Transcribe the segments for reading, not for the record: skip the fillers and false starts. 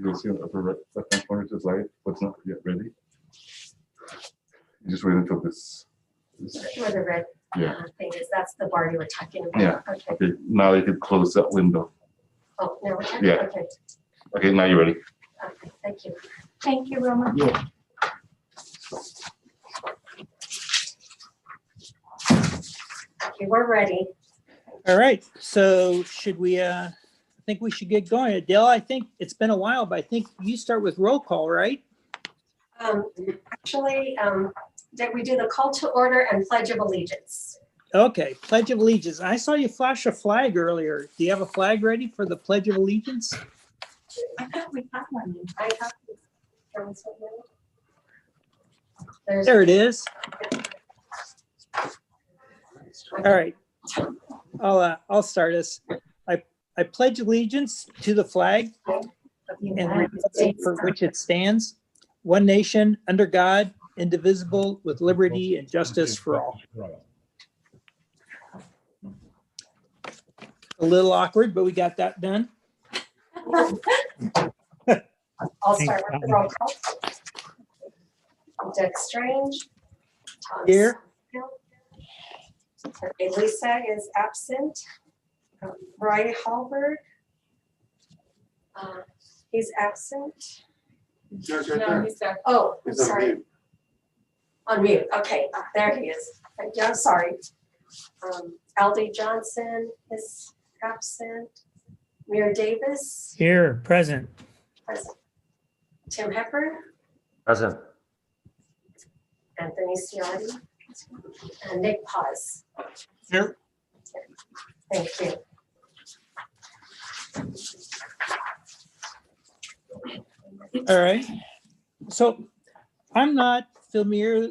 You can see on the upper right left-hand corner to the slide, but it's not yet ready. You just wait until this. Where the red thing is, that's the bar you were talking about. Yeah. Okay. Okay, now you can close that window. Oh, now we can? Yeah. Okay. Okay, now you're ready. Okay, thank you. Thank you, Roma. Yeah. Okay, we're ready. All right, so should we, I think we should get going. Adele, I think it's been a while, but I think you start with roll call, right? Actually, did we do the call to order and pledge of allegiance? Okay, Pledge of Allegiance. I saw you flash a flag earlier. Do you have a flag ready for the Pledge of Allegiance? I thought we had one. I have. There's. There it is. All right. I'll start us. I pledge allegiance to the flag and the republic for which it stands, one nation, under God, indivisible, with liberty and justice for all. A little awkward, but we got that done. I'll start with the roll call. Dick Strange. Tom Here. Okay, Lisa is absent. Roy Hallberg. He's absent. No, he's there. Oh, I'm sorry. On mute. Okay, there he is. Yeah, I'm sorry. Aldi Johnson is absent. Mayor Davis. Here, present. Present. Tim Hepburn. Present. Anthony Ciotti. And Nick Paz. Here. Thank you. All right. So I'm not familiar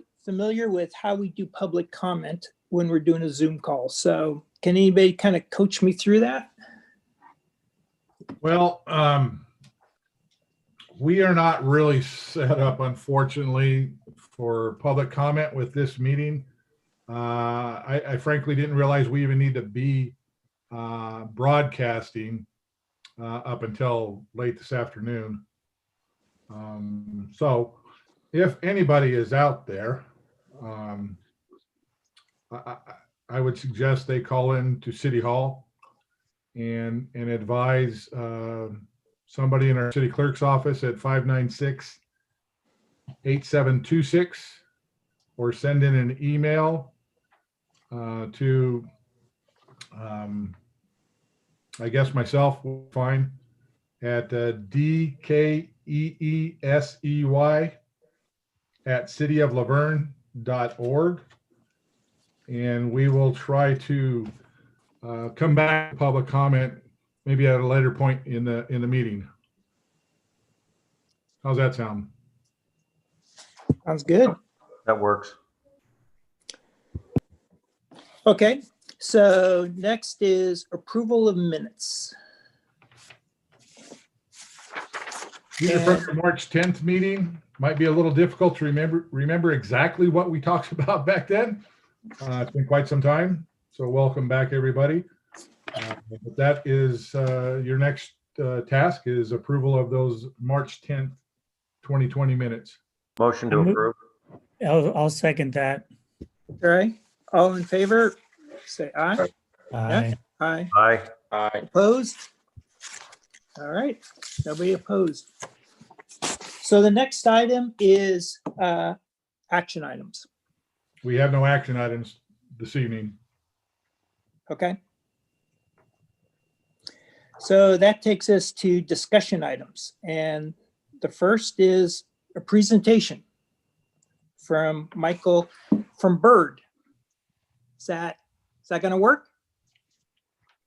with how we do public comment when we're doing a Zoom call. So can anybody kind of coach me through that? Well, we are not really set up, unfortunately, for public comment with this meeting. I frankly didn't realize we even need to be broadcasting up until late this afternoon. So if anybody is out there, I would suggest they call in to City Hall and advise somebody in our city clerk's office at 596-8726, or send in an email to, I guess myself, fine, at dkeesey@cityoflaverne.org. And we will try to come back to public comment maybe at a later point in the meeting. How's that sound? Sounds good. That works. Okay, so next is approval of minutes. These are from the March 10th meeting. Might be a little difficult to remember exactly what we talked about back then. It's been quite some time, so welcome back, everybody. But that is your next task, is approval of those March 10th, 2020 minutes. Motion to approve. I'll second that. All right, all in favor, say aye. Aye. Aye. Aye. Opposed? All right, nobody opposed. So the next item is action items, We have no action items this evening. okay? So that takes us to discussion items. And the first is a presentation from Michael from Bird. Is that going to work?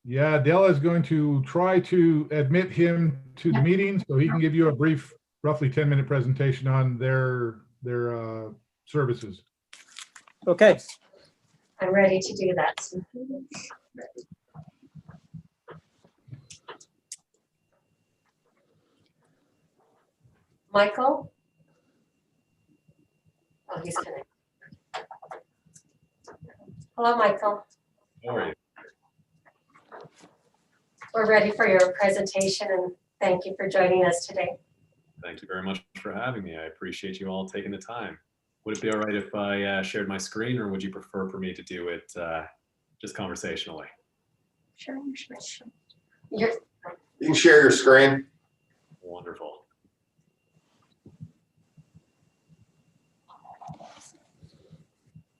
Yeah, Della is going to try to admit him to the meeting so he can give you a brief, roughly 10-minute presentation on their services. Okay, I'm ready to do that. Michael? Oh, he's connected. Hello, Michael. How are you? We're ready for your presentation, and thank you for joining us today. Thank you very much for having me. I appreciate you all taking the time. Would it be all right if I shared my screen, or would you prefer for me to do it just conversationally? Sure, sure, sure. You're, You can share your screen. Wonderful.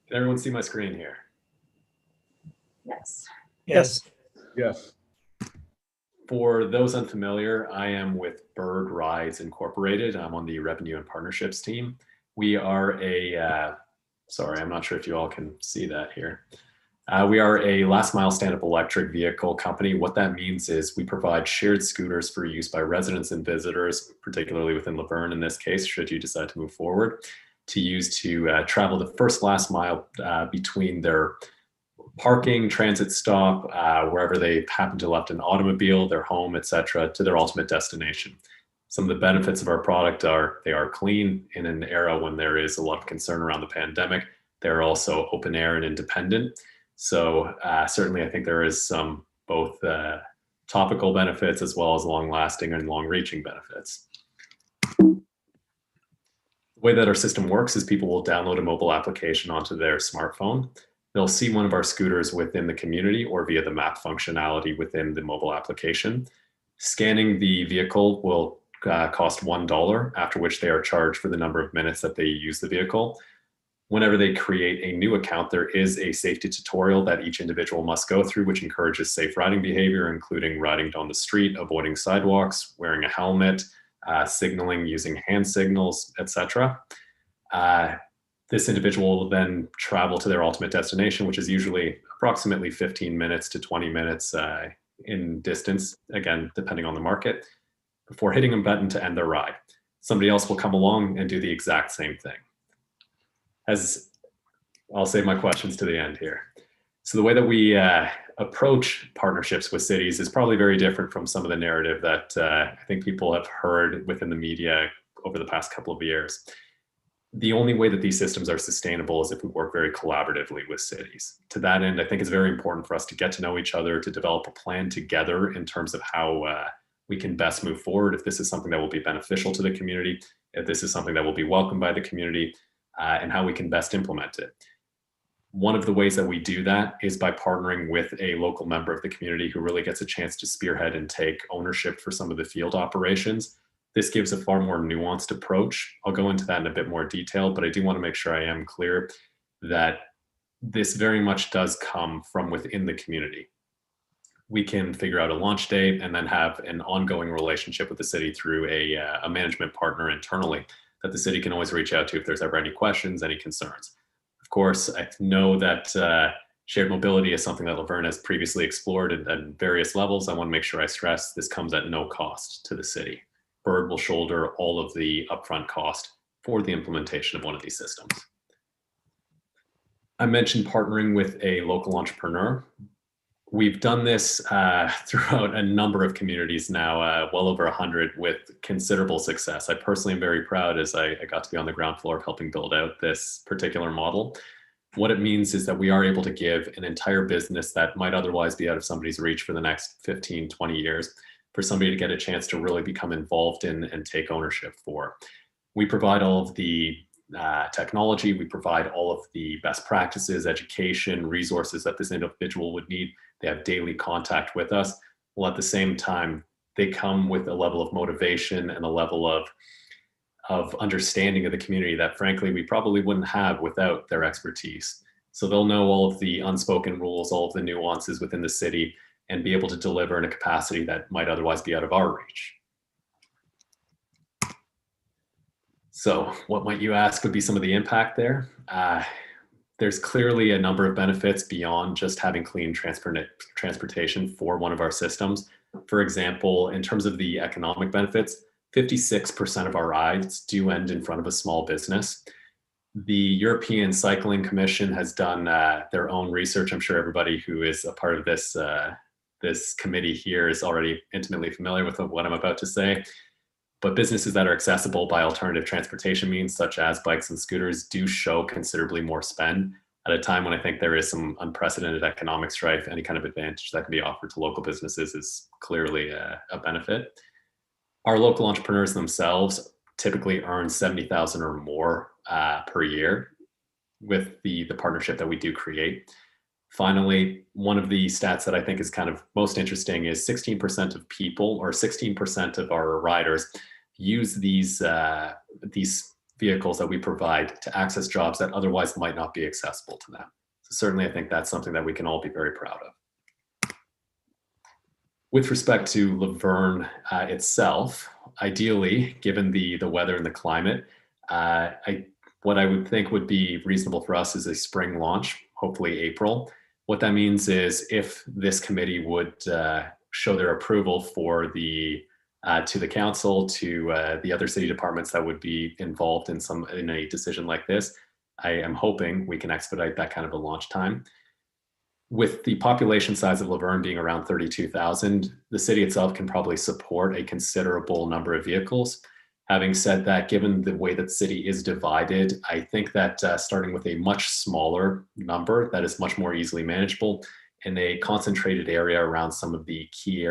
Can everyone see my screen here? yes. Yes. Yes. For those unfamiliar, I am with Bird Rides Incorporated. I'm on the revenue and partnerships team. We are sorry, I'm not sure if you all can see that here. We are a last mile stand-up electric vehicle company. What that means is we provide shared scooters for use by residents and visitors, particularly within Laverne in this case, should you decide to move forward, to use to travel the first last mile between their parking, transit stop, wherever they happen to left an automobile, their home, etc., to their ultimate destination. Some of the benefits of our product are they are clean in an era when there is a lot of concern around the pandemic. They're also open air and independent. So certainly I think there is some both topical benefits as well as long lasting and long reaching benefits. The way that our system works is people will download a mobile application onto their smartphone. They'll see one of our scooters within the community or via the map functionality within the mobile application. Scanning the vehicle will cost $1, after which they are charged for the number of minutes that they use the vehicle. Whenever they create a new account, there is a safety tutorial that each individual must go through, which encourages safe riding behavior, including riding down the street, avoiding sidewalks, wearing a helmet, signaling using hand signals, etc. This individual will then travel to their ultimate destination, which is usually approximately 15 minutes to 20 minutes in distance, again, depending on the market, before hitting a button to end their ride. Somebody else will come along and do the exact same thing. As I'll save my questions to the end here. So the way that we approach partnerships with cities is probably very different from some of the narrative that I think people have heard within the media over the past couple of years. The only way that these systems are sustainable is if we work very collaboratively with cities. To that end, I think it's very important for us to get to know each other, to develop a plan together in terms of how we can best move forward, if this is something that will be beneficial to the community, if this is something that will be welcomed by the community, and how we can best implement it. One of the ways that we do that is by partnering with a local member of the community who really gets a chance to spearhead and take ownership for some of the field operations. This gives a far more nuanced approach. I'll go into that in a bit more detail, but I do want to make sure I am clear that this very much does come from within the community. We can figure out a launch date and then have an ongoing relationship with the city through a management partner internally that the city can always reach out to if there's ever any questions, any concerns. Of course, I know that shared mobility is something that Laverne has previously explored at various levels. I want to make sure I stress this comes at no cost to the city. Bird will shoulder all of the upfront cost for the implementation of one of these systems. I mentioned partnering with a local entrepreneur. We've done this throughout a number of communities now, well over 100 with considerable success. I personally am very proud as I got to be on the ground floor of helping build out this particular model. What it means is that we are able to give an entire business that might otherwise be out of somebody's reach for the next 15, 20 years, for somebody to get a chance to really become involved in and take ownership for. We provide all of the technology, we provide all of the best practices, education, resources that this individual would need. They have daily contact with us. Well, at the same time, they come with a level of motivation and a level of understanding of the community that frankly, we probably wouldn't have without their expertise. So they'll know all of the unspoken rules, all of the nuances within the city, and be able to deliver in a capacity that might otherwise be out of our reach. So what might you ask would be some of the impact there? There's clearly a number of benefits beyond just having clean transportation for one of our systems. For example, in terms of the economic benefits, 56% of our rides do end in front of a small business. The European Cycling Commission has done their own research. I'm sure everybody who is a part of this this committee here is already intimately familiar with what I'm about to say. But businesses that are accessible by alternative transportation means, such as bikes and scooters, do show considerably more spend at a time when I think there is some unprecedented economic strife. Any kind of advantage that can be offered to local businesses is clearly a benefit. Our local entrepreneurs themselves typically earn 70,000 or more per year with the partnership that we do create. Finally, one of the stats that I think is kind of most interesting is 16% of people, or 16% of our riders, use these vehicles that we provide to access jobs that otherwise might not be accessible to them. So certainly, I think that's something that we can all be very proud of. With respect to Laverne itself, ideally, given the weather and the climate, what I would think would be reasonable for us is a spring launch, hopefully April. What that means is if this committee would show their approval for to the council, to the other city departments that would be involved in a decision like this, I am hoping we can expedite that kind of a launch time. With the population size of Laverne being around 32,000, the city itself can probably support a considerable number of vehicles. Having said that, given the way that the city is divided, I think that starting with a much smaller number that is much more easily manageable in a concentrated area around some of the key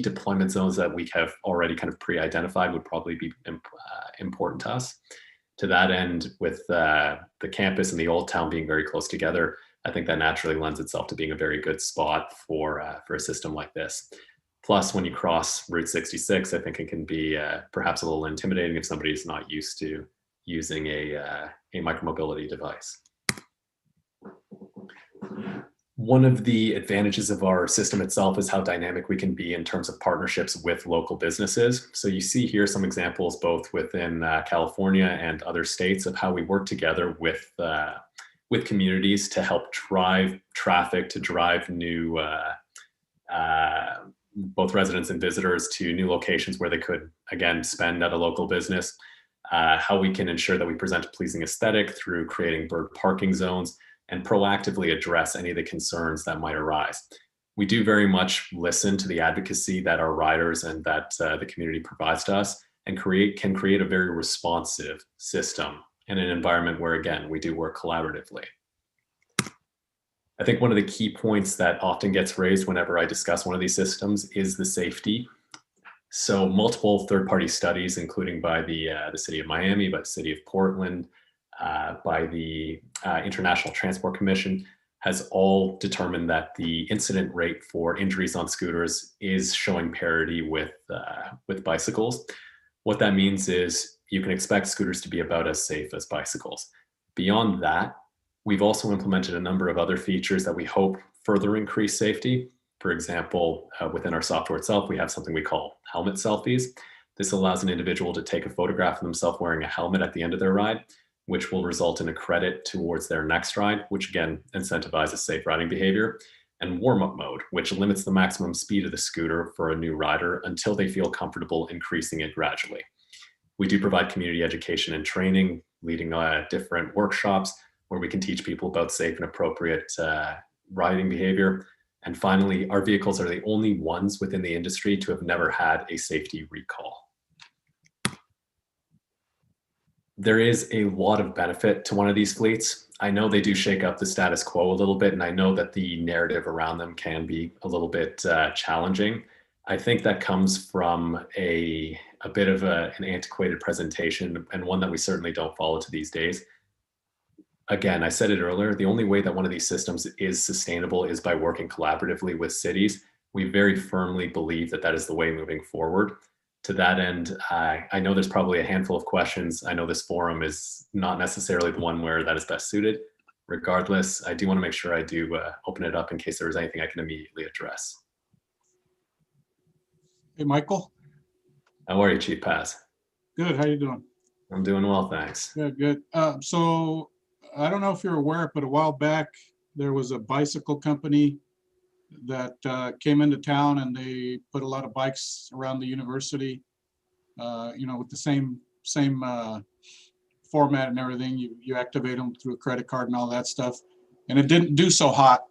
deployment zones that we have already kind of pre-identified would probably be important to us. To that end, with the campus and the old town being very close together, I think that naturally lends itself to being a very good spot for a system like this. Plus, when you cross Route 66, I think it can be perhaps a little intimidating if somebody is not used to using a micromobility device. One of the advantages of our system itself is how dynamic we can be in terms of partnerships with local businesses. So you see here some examples both within California and other states of how we work together with communities to help drive traffic, to drive new both residents and visitors to new locations where they could, again, spend at a local business. How we can ensure that we present a pleasing aesthetic through creating bird parking zones and proactively address any of the concerns that might arise. We do very much listen to the advocacy that our riders and that the community provides to us, and can create a very responsive system in an environment where, again, we do work collaboratively. I think one of the key points that often gets raised whenever I discuss one of these systems is the safety. So multiple third-party studies, including by the City of Miami, by the City of Portland, by the International Transport Commission, has all determined that the incident rate for injuries on scooters is showing parity with bicycles. What that means is you can expect scooters to be about as safe as bicycles. Beyond that, we've also implemented a number of other features that we hope further increase safety. For example, within our software itself, we have something we call helmet selfies. This allows an individual to take a photograph of themselves wearing a helmet at the end of their ride, which will result in a credit towards their next ride, which again incentivizes safe riding behavior. And warm-up mode, which limits the maximum speed of the scooter for a new rider until they feel comfortable increasing it gradually. We do provide community education and training, leading different workshops where we can teach people about safe and appropriate riding behavior. And finally, our vehicles are the only ones within the industry to have never had a safety recall. There is a lot of benefit to one of these fleets. I know they do shake up the status quo a little bit, and I know that the narrative around them can be a little bit challenging. I think that comes from a bit of an antiquated presentation, and one that we certainly don't follow to these days. Again, I said it earlier, the only way that one of these systems is sustainable is by working collaboratively with cities. We very firmly believe that that is the way moving forward. To that end, I know there's probably a handful of questions. I know this forum is not necessarily the one where that is best suited. Regardless, I do want to make sure I do open it up in case there is anything I can immediately address. Hey, Michael. How are you, Chief Paz? Good. How you doing? I'm doing well, thanks. Good, good. So I don't know if you're aware, but a while back, there was a bicycle company that came into town, and they put a lot of bikes around the university, you know, with the same format and everything. You activate them through a credit card and all that stuff. And it didn't do so hot.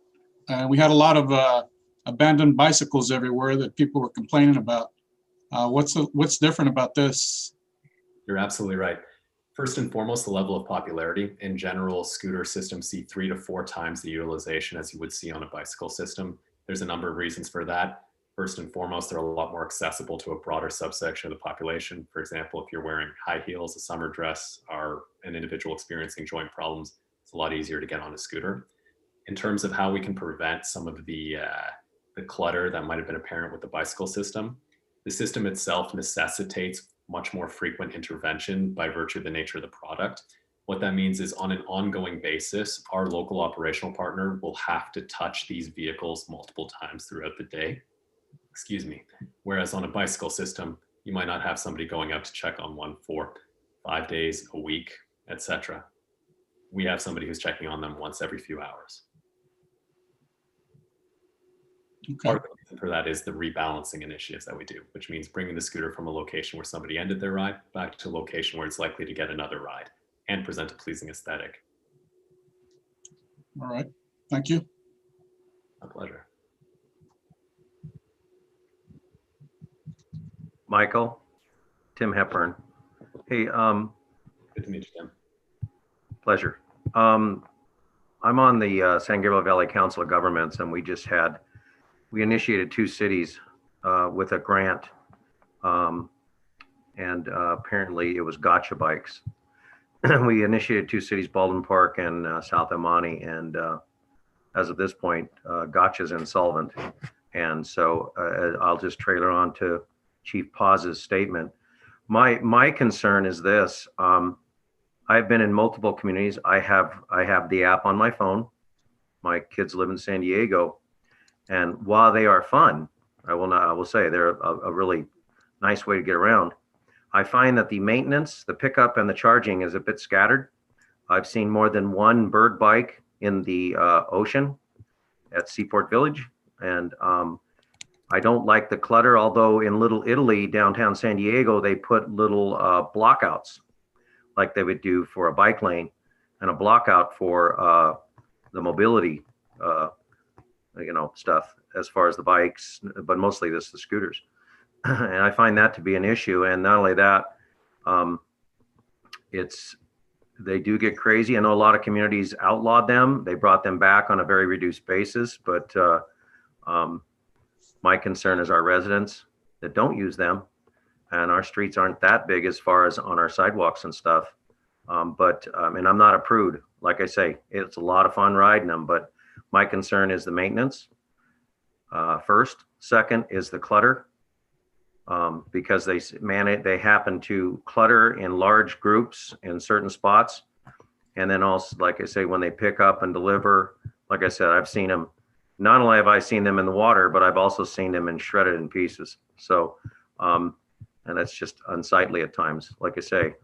We had a lot of abandoned bicycles everywhere that people were complaining about. What's different about this? You're absolutely right. First and foremost, the level of popularity. In general, scooter systems see 3 to 4 times the utilization as you would see on a bicycle system. There's a number of reasons for that. First and foremost, they're a lot more accessible to a broader subsection of the population. For example, if you're wearing high heels, a summer dress, or an individual experiencing joint problems, it's a lot easier to get on a scooter. In terms of how we can prevent some of the clutter that might have been apparent with the bicycle system, the system itself necessitates much more frequent intervention by virtue of the nature of the product. What that means is on an ongoing basis, our local operational partner will have to touch these vehicles multiple times throughout the day. Excuse me. Whereas on a bicycle system, you might not have somebody going out to check on one for 5 days, a week, etc. We have somebody who's checking on them once every few hours. Okay. Part of the reason for that is the rebalancing initiatives that we do, which means bringing the scooter from a location where somebody ended their ride back to a location where it's likely to get another ride and present a pleasing aesthetic. All right. Thank you. My pleasure. Michael, Tim Hepburn. Hey, Good to meet you, Tim. pleasure. I'm on the San Gabriel Valley Council of Governments, and we initiated 2 cities with a grant, and apparently it was gotcha bikes. We initiated 2 cities, Baldwin Park and South Amani, and as of this point, gotcha's insolvent. And so I'll just trailer on to Chief Paz's statement. My concern is this. I've been in multiple communities. I have the app on my phone. My kids live in San Diego, and while they are fun, I will say they're a really nice way to get around. I find that the maintenance, the pickup, and the charging is a bit scattered. I've seen more than one bird bike in the ocean at Seaport Village, and I don't like the clutter, although in Little Italy, downtown San Diego, they put little blockouts like they would do for a bike lane and a blockout for the mobility stuff as far as the bikes, but mostly the scooters. And I find that to be an issue. And not only that, they do get crazy. I know a lot of communities outlawed them. They brought them back on a very reduced basis, but my concern is our residents that don't use them, and our streets aren't that big as far as on our sidewalks and stuff. And I'm not a prude. Like I say, it's a lot of fun riding them, but my concern is the maintenance first. Second is the clutter, because they happen to clutter in large groups in certain spots. And then also, like I say, when they pick up and deliver, like I said, I've seen them. Not only have I seen them in the water, but I've also seen them shredded in pieces. So, and that's just unsightly at times. Like I say,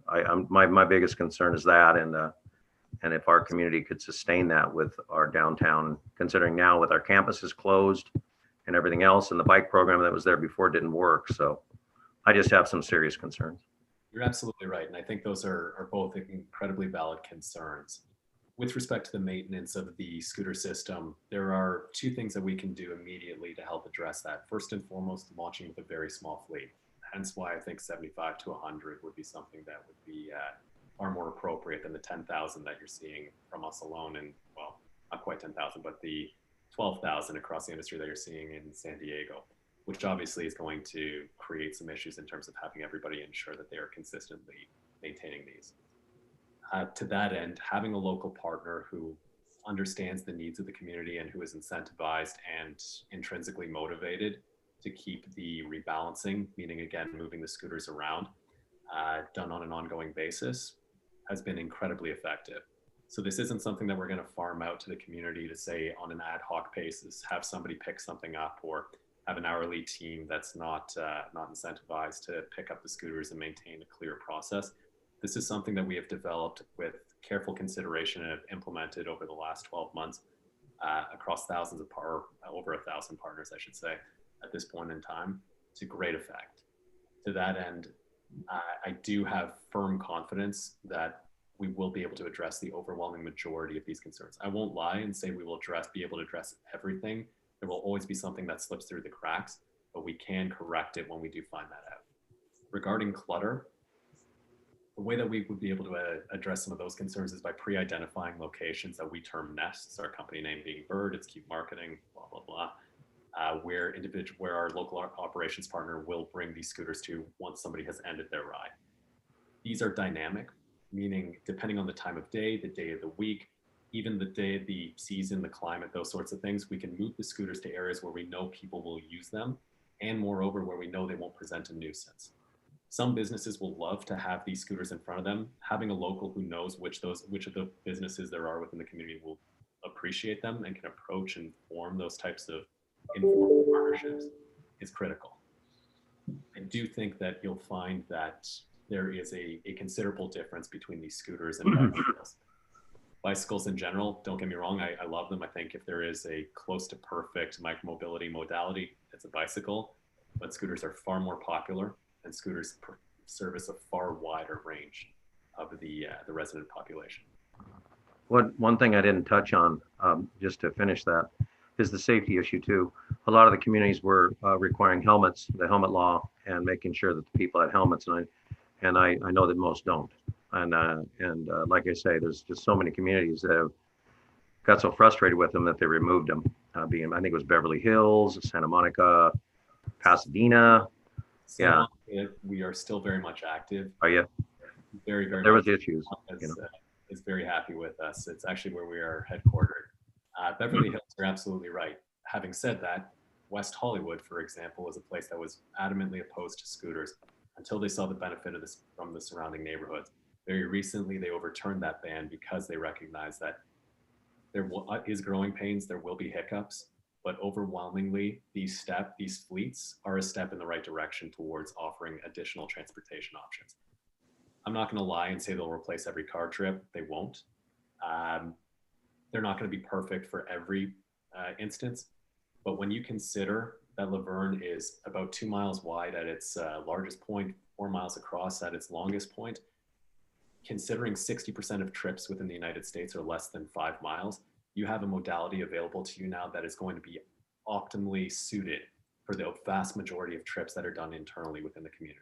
my biggest concern is that, and if our community could sustain that with our downtown, considering now with our campuses closed and everything else, and the bike program that was there before didn't work. So I just have some serious concerns. You're absolutely right. And I think those are both incredibly valid concerns. With respect to the maintenance of the scooter system, there are 2 things that we can do immediately to help address that. First and foremost, launching with a very small fleet. Hence why I think 75 to 100 would be something that would be far more appropriate than the 10,000 that you're seeing from us alone. And well, not quite 10,000, but the 12,000 across the industry that you're seeing in San Diego, which obviously is going to create some issues in terms of having everybody ensure that they are consistently maintaining these. To that end, having a local partner who understands the needs of the community and who is incentivized and intrinsically motivated to keep the rebalancing, meaning again, moving the scooters around, done on an ongoing basis, has been incredibly effective. So this isn't something that we're going to farm out to the community to say on an ad hoc basis, have somebody pick something up, or have an hourly team that's not incentivized to pick up the scooters and maintain a clear process. This is something that we have developed with careful consideration and have implemented over the last 12 months across over 1,000 partners, I should say, at this point in time, to great effect. To that end, I do have firm confidence that we will be able to address the overwhelming majority of these concerns. I won't lie and say we will be able to address everything. There will always be something that slips through the cracks, but we can correct it when we do find that out. Regarding clutter, the way that we would be able to address some of those concerns is by pre-identifying locations that we term nests, our company name being Bird, it's Keep Marketing, blah, blah, blah. where our local operations partner will bring these scooters to once somebody has ended their ride. These are dynamic, meaning depending on the time of day of the week, even the day, the season, the climate, those sorts of things, we can move the scooters to areas where we know people will use them, and moreover, where we know they won't present a nuisance. Some businesses will love to have these scooters in front of them. Having a local who knows which of the businesses there are within the community will appreciate them and can approach and form those types of informal partnerships is critical. I do think that you'll find that there is a considerable difference between these scooters and bicycles. Bicycles in general, don't get me wrong, I love them. I think if there is a close to perfect micromobility modality, it's a bicycle, but scooters are far more popular, and scooters service a far wider range of the resident population. One thing I didn't touch on, just to finish that, is the safety issue too. A lot of the communities were requiring helmets, the helmet law, and making sure that the people had helmets, and I know that most don't. And like I say, there's just so many communities that have got so frustrated with them that they removed them. I think it was Beverly Hills, Santa Monica, Pasadena. So we are still very much active. Are you? Very, very. There was issues. Is very happy with us. It's actually where we are headquartered. Beverly Hills, you're absolutely right. Having said that, West Hollywood, for example, was a place that was adamantly opposed to scooters until they saw the benefit of this from the surrounding neighborhoods. Very recently, they overturned that ban because they recognized that there is growing pains, there will be hiccups, but overwhelmingly, these fleets are a step in the right direction towards offering additional transportation options. I'm not going to lie and say they'll replace every car trip. They won't. They're not going to be perfect for every instance, but when you consider that Laverne is about 2 miles wide at its largest point, 4 miles across at its longest point, considering 60% of trips within the United States are less than 5 miles, you have a modality available to you now that is going to be optimally suited for the vast majority of trips that are done internally within the community.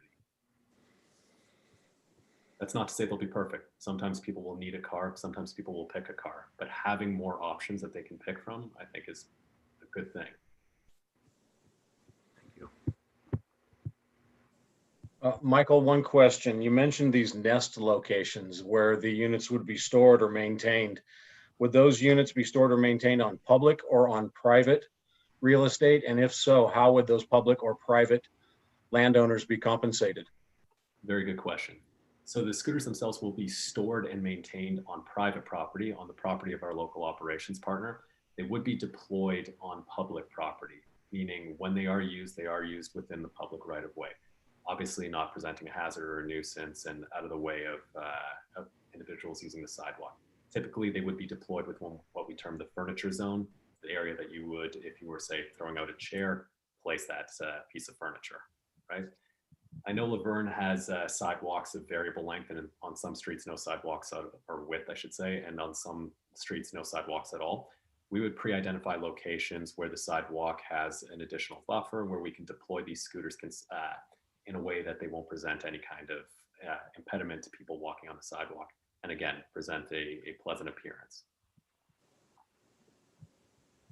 That's not to say they'll be perfect. Sometimes people will need a car, sometimes people will pick a car, but having more options that they can pick from, I think is a good thing. Michael, one question. You mentioned these nest locations where the units would be stored or maintained. Would those units be stored or maintained on public or on private real estate? And if so, how would those public or private landowners be compensated? Very good question. So the scooters themselves will be stored and maintained on private property, on the property of our local operations partner. They would be deployed on public property, meaning when they are used within the public right of way. Obviously not presenting a hazard or a nuisance and out of the way of individuals using the sidewalk. Typically, they would be deployed with what we term the furniture zone, the area that you would, if you were, say, throwing out a chair, place that piece of furniture, right? I know Laverne has sidewalks of variable length, and on some streets, no sidewalks or width, I should say, and on some streets, no sidewalks at all. We would pre-identify locations where the sidewalk has an additional buffer where we can deploy these scooters in a way that they won't present any kind of impediment to people walking on the sidewalk. And again, present a pleasant appearance.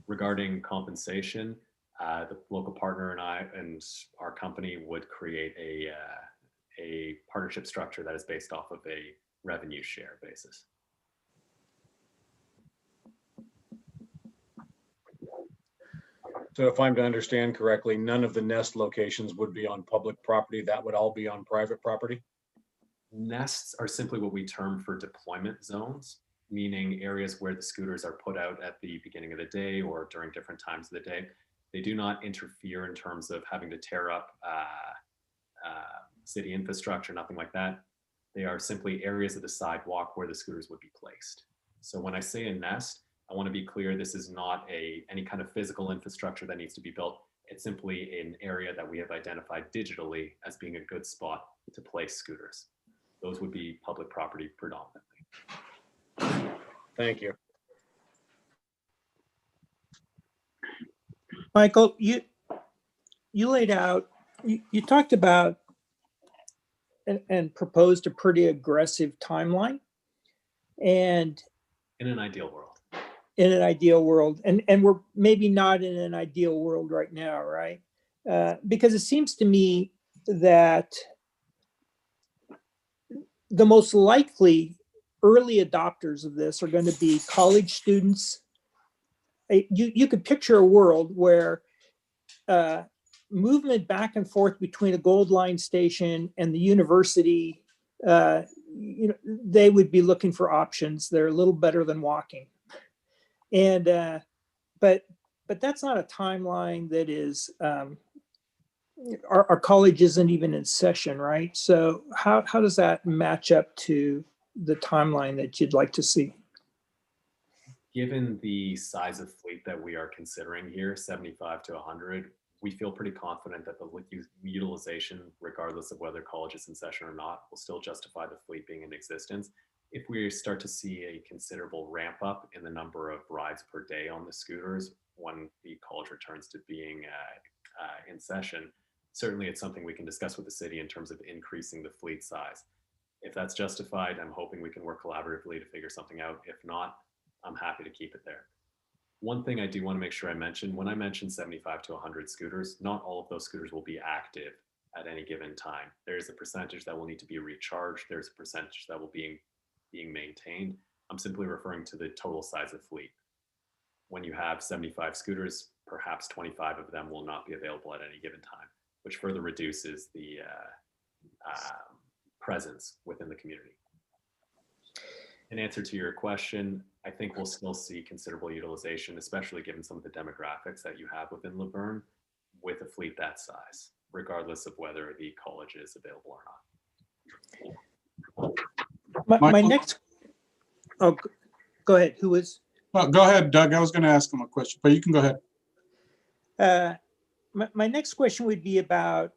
Regarding compensation, the local partner and I and our company would create a partnership structure that is based off of a revenue share basis. So if I'm to understand correctly, none of the nest locations would be on public property. That would all be on private property? Nests are simply what we term for deployment zones, meaning areas where the scooters are put out at the beginning of the day or during different times of the day. They do not interfere in terms of having to tear up city infrastructure, nothing like that. They are simply areas of the sidewalk where the scooters would be placed. So when I say a nest, I want to be clear, this is not any kind of physical infrastructure that needs to be built. It's simply an area that we have identified digitally as being a good spot to place scooters. Those would be public property predominantly. Thank you. Michael, you laid out, you talked about and proposed a pretty aggressive timeline. And in an ideal world. in an ideal world, and we're maybe not in an ideal world right now, right? Because it seems to me that the most likely early adopters of this are going to be college students. You could picture a world where movement back and forth between a Gold Line station and the university, they would be looking for options. They're a little better than walking. And but that's not a timeline that is our college isn't even in session, right? So how does that match up to the timeline that you'd like to see? Given the size of fleet that we are considering here, 75 to 100, we feel pretty confident that the utilization, regardless of whether college is in session or not, will still justify the fleet being in existence. If we start to see a considerable ramp up in the number of rides per day on the scooters when the college returns to being in session, certainly it's something we can discuss with the city in terms of increasing the fleet size. If that's justified, I'm hoping we can work collaboratively to figure something out. If not, I'm happy to keep it there. One thing I do want to make sure I mention, when I mention 75 to 100 scooters, not all of those scooters will be active at any given time. There's a percentage that will need to be recharged. There's a percentage that will be being maintained. I'm simply referring to the total size of fleet. When you have 75 scooters, perhaps 25 of them will not be available at any given time, which further reduces the presence within the community. In answer to your question, I think we'll still see considerable utilization, especially given some of the demographics that you have within Luverne with a fleet that size, regardless of whether the college is available or not. My next, oh, go ahead. Who is? Well, go ahead, Doug. I was going to ask him a question, but you can go ahead. My next question would be about,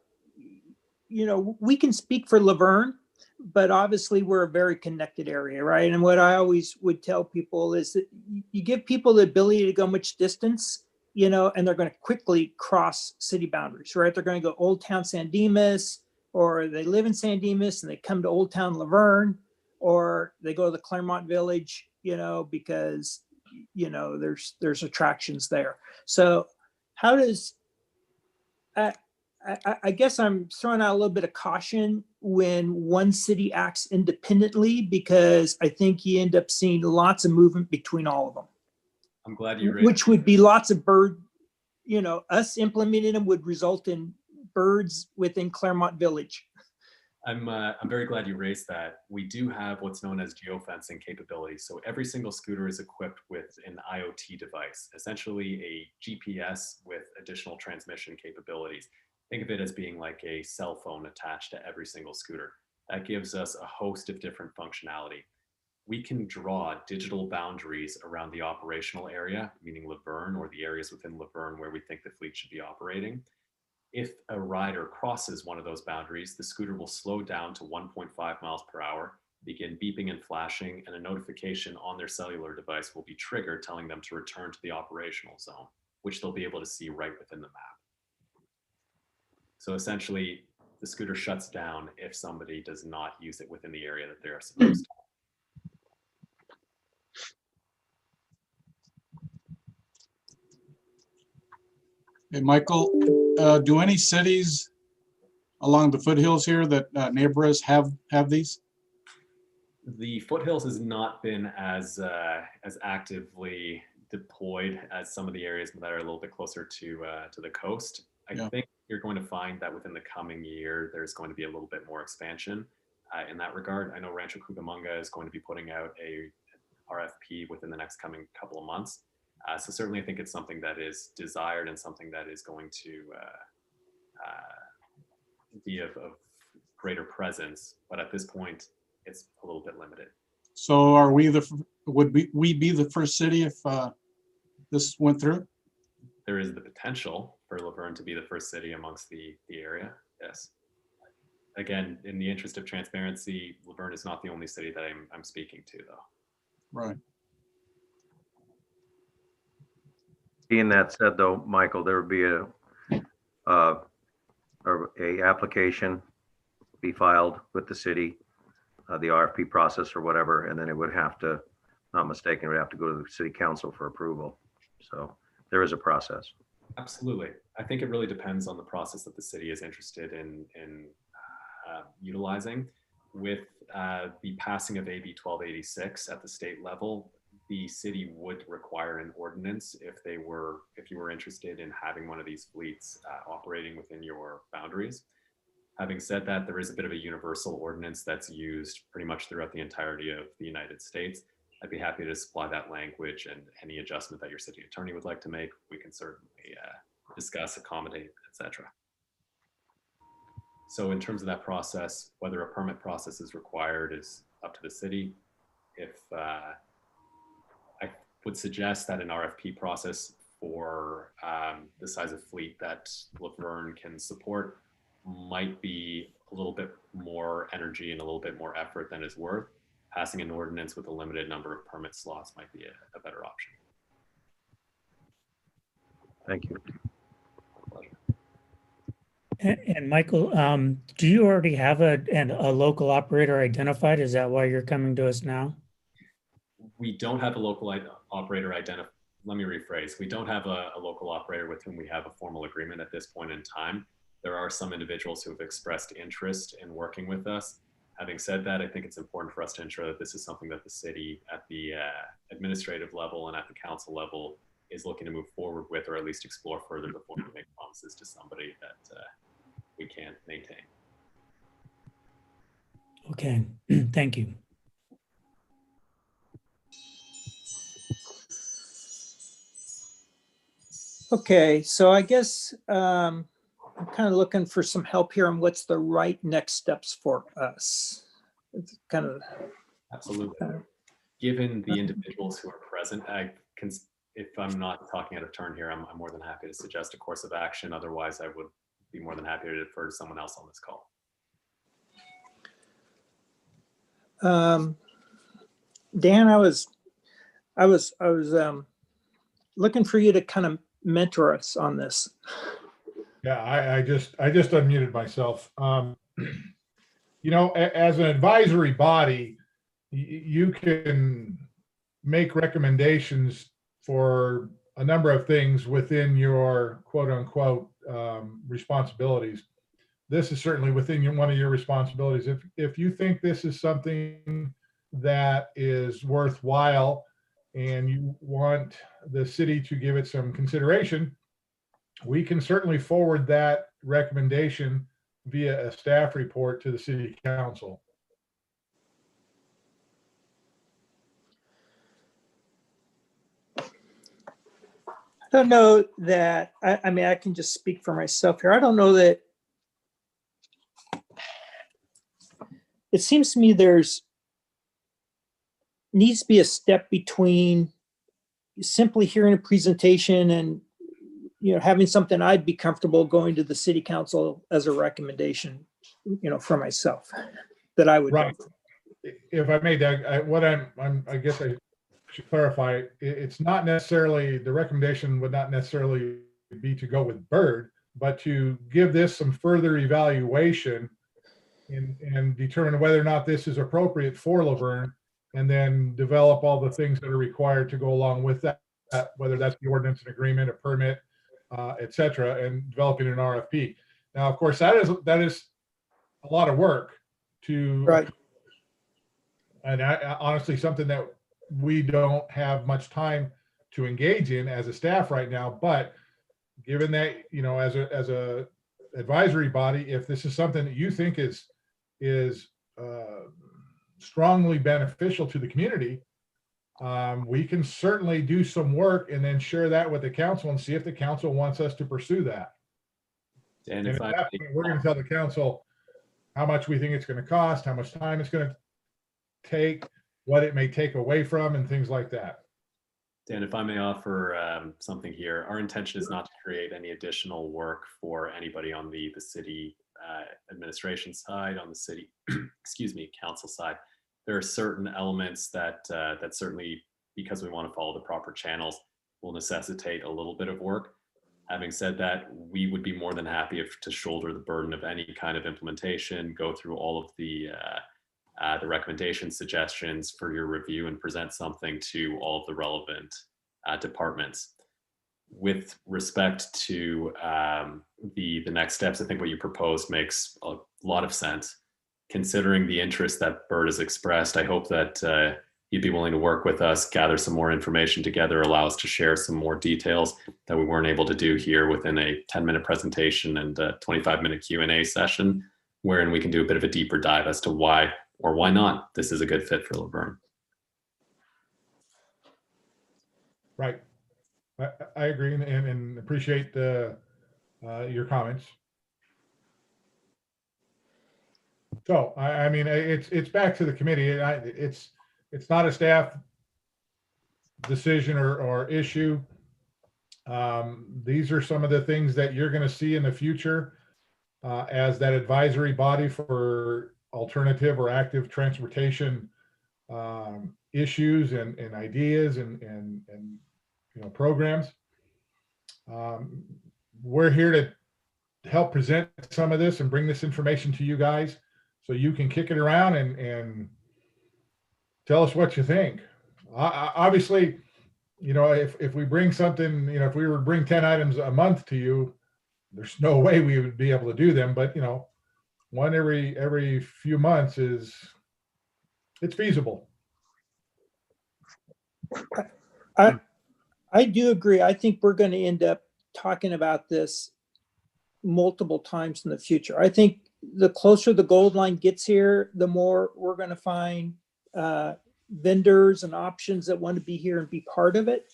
we can speak for Luverne, but obviously we're a very connected area, right? And what I always would tell people is that you give people the ability to go much distance, and they're going to quickly cross city boundaries, right? They're going to go Old Town San Dimas, or they live in San Dimas and they come to Old Town Luverne, or they go to the Claremont Village, because, there's attractions there. So how does, I guess I'm throwing out a little bit of caution when one city acts independently, because I think you end up seeing lots of movement between all of them. I'm glad you raised, which would be lots of bird, us implementing them would result in birds within Claremont Village. I'm very glad you raised that. We do have what's known as geofencing capabilities. So every single scooter is equipped with an IoT device, essentially a GPS with additional transmission capabilities. Think of it as being like a cell phone attached to every single scooter. That gives us a host of different functionality. We can draw digital boundaries around the operational area, meaning Luverne or the areas within Luverne where we think the fleet should be operating. If a rider crosses one of those boundaries, the scooter will slow down to 1.5 miles per hour, begin beeping and flashing, and a notification on their cellular device will be triggered telling them to return to the operational zone, which they'll be able to see right within the map. So essentially, the scooter shuts down if somebody does not use it within the area that they're supposed to. Hey, Michael, do any cities along the foothills here that neighbor us have these? The foothills has not been as actively deployed as some of the areas that are a little bit closer to the coast. I think you're going to find that within the coming year, there's going to be a little bit more expansion in that regard. I know Rancho Cucamonga is going to be putting out a RFP within the next coming couple of months. So certainly I think it's something that is desired and something that is going to be of greater presence. But at this point, it's a little bit limited. So are we would we be the first city if this went through? There is the potential for Luverne to be the first city amongst the area, yes. Again, in the interest of transparency, Luverne is not the only city that I'm speaking to, though. Right. Being that said, though, Michael, there would be a application be filed with the city, the RFP process or whatever, and then it would have to not mistaken, we'd have to go to the city council for approval. So there is a process. Absolutely. I think it really depends on the process that the city is interested in utilizing. With the passing of AB 1286 at the state level, the city would require an ordinance if you were interested in having one of these fleets operating within your boundaries. Having said that, there is a bit of a universal ordinance that's used pretty much throughout the entirety of the United States. I'd be happy to supply that language, and any adjustment that your city attorney would like to make, we can certainly discuss, accommodate, etc. So in terms of that process, whether a permit process is required is up to the city. If I would suggest that an RFP process for the size of fleet that Laverne can support might be a little bit more energy and a little bit more effort than is worth. Passing an ordinance with a limited number of permit slots might be a better option. Thank you. And Michael, do you already have a local operator identified? Is that why you're coming to us now? We don't have a local operator identified. Let me rephrase. We don't have a local operator with whom we have a formal agreement at this point in time. There are some individuals who have expressed interest in working with us. Having said that, I think it's important for us to ensure that this is something that the city at the administrative level and at the council level is looking to move forward with, or at least explore further before we make promises to somebody that we can't maintain. Okay, thank you. Okay, so I guess I'm kind of looking for some help here on what's the right next steps for us. It's kind of Absolutely. Given the individuals who are present, if I'm not talking out of turn here, I'm more than happy to suggest a course of action. Otherwise, I would be more than happy to defer to someone else on this call. Dan, I was looking for you to kind of mentor us on this. Yeah, I just unmuted myself. You know, as an advisory body, you can make recommendations for a number of things within your quote unquote responsibilities. This is certainly within one of your responsibilities. If you think this is something that is worthwhile and you want the city to give it some consideration, we can certainly forward that recommendation via a staff report to the city council. I don't know that, I mean, I can just speak for myself here. I don't know that, it seems to me needs to be a step between simply hearing a presentation and, you know, having something I'd be comfortable going to the city council as a recommendation, you know, for myself that I would. Right. If I may, Doug, I guess I should clarify, it's not necessarily, the recommendation would not necessarily be to go with Bird, but to give this some further evaluation and determine whether or not this is appropriate for Laverne, and then develop all the things that are required to go along with that, whether that's the ordinance, an agreement, a permit, et cetera, and developing an RFP. Now, of course, that is a lot of work to, Right. And honestly, something that we don't have much time to engage in as a staff right now. But given that, you know, as a advisory body, if this is something that you think is strongly beneficial to the community, we can certainly do some work and then share that with the council and see if the council wants us to pursue that. And at if that point, we're going to tell the council how much we think it's going to cost, how much time it's going to take, what it may take away from, and things like that. Dan, if I may offer something here, our intention is not to create any additional work for anybody on the city administration side, on the city, excuse me, council side. There are certain elements that certainly, because we want to follow the proper channels, will necessitate a little bit of work. Having said that, we would be more than happy to shoulder the burden of any kind of implementation, go through all of the the recommendations, suggestions for your review, and present something to all of the relevant departments. With respect to the next steps, I think what you proposed makes a lot of sense. Considering the interest that Bert has expressed, I hope that you'd be willing to work with us, gather some more information together, allow us to share some more details that we weren't able to do here within a 10-minute presentation and a 25-minute Q&A session, wherein we can do a bit of a deeper dive as to why or why not this is a good fit for Laverne. Right. I agree and appreciate your comments. So, I mean, it's back to the committee. It's not a staff decision or issue. These are some of the things that you're going to see in the future as that advisory body for alternative or active transportation issues and ideas and programs. We're here to help present some of this and bring this information to you guys so you can kick it around and tell us what you think. Obviously, if we bring something, if we were to bring 10 items a month to you, there's no way we would be able to do them. But, one every few months it's feasible. I do agree. I think we're going to end up talking about this multiple times in the future. I think the closer the gold line gets here, the more we're going to find vendors and options that want to be here and be part of it.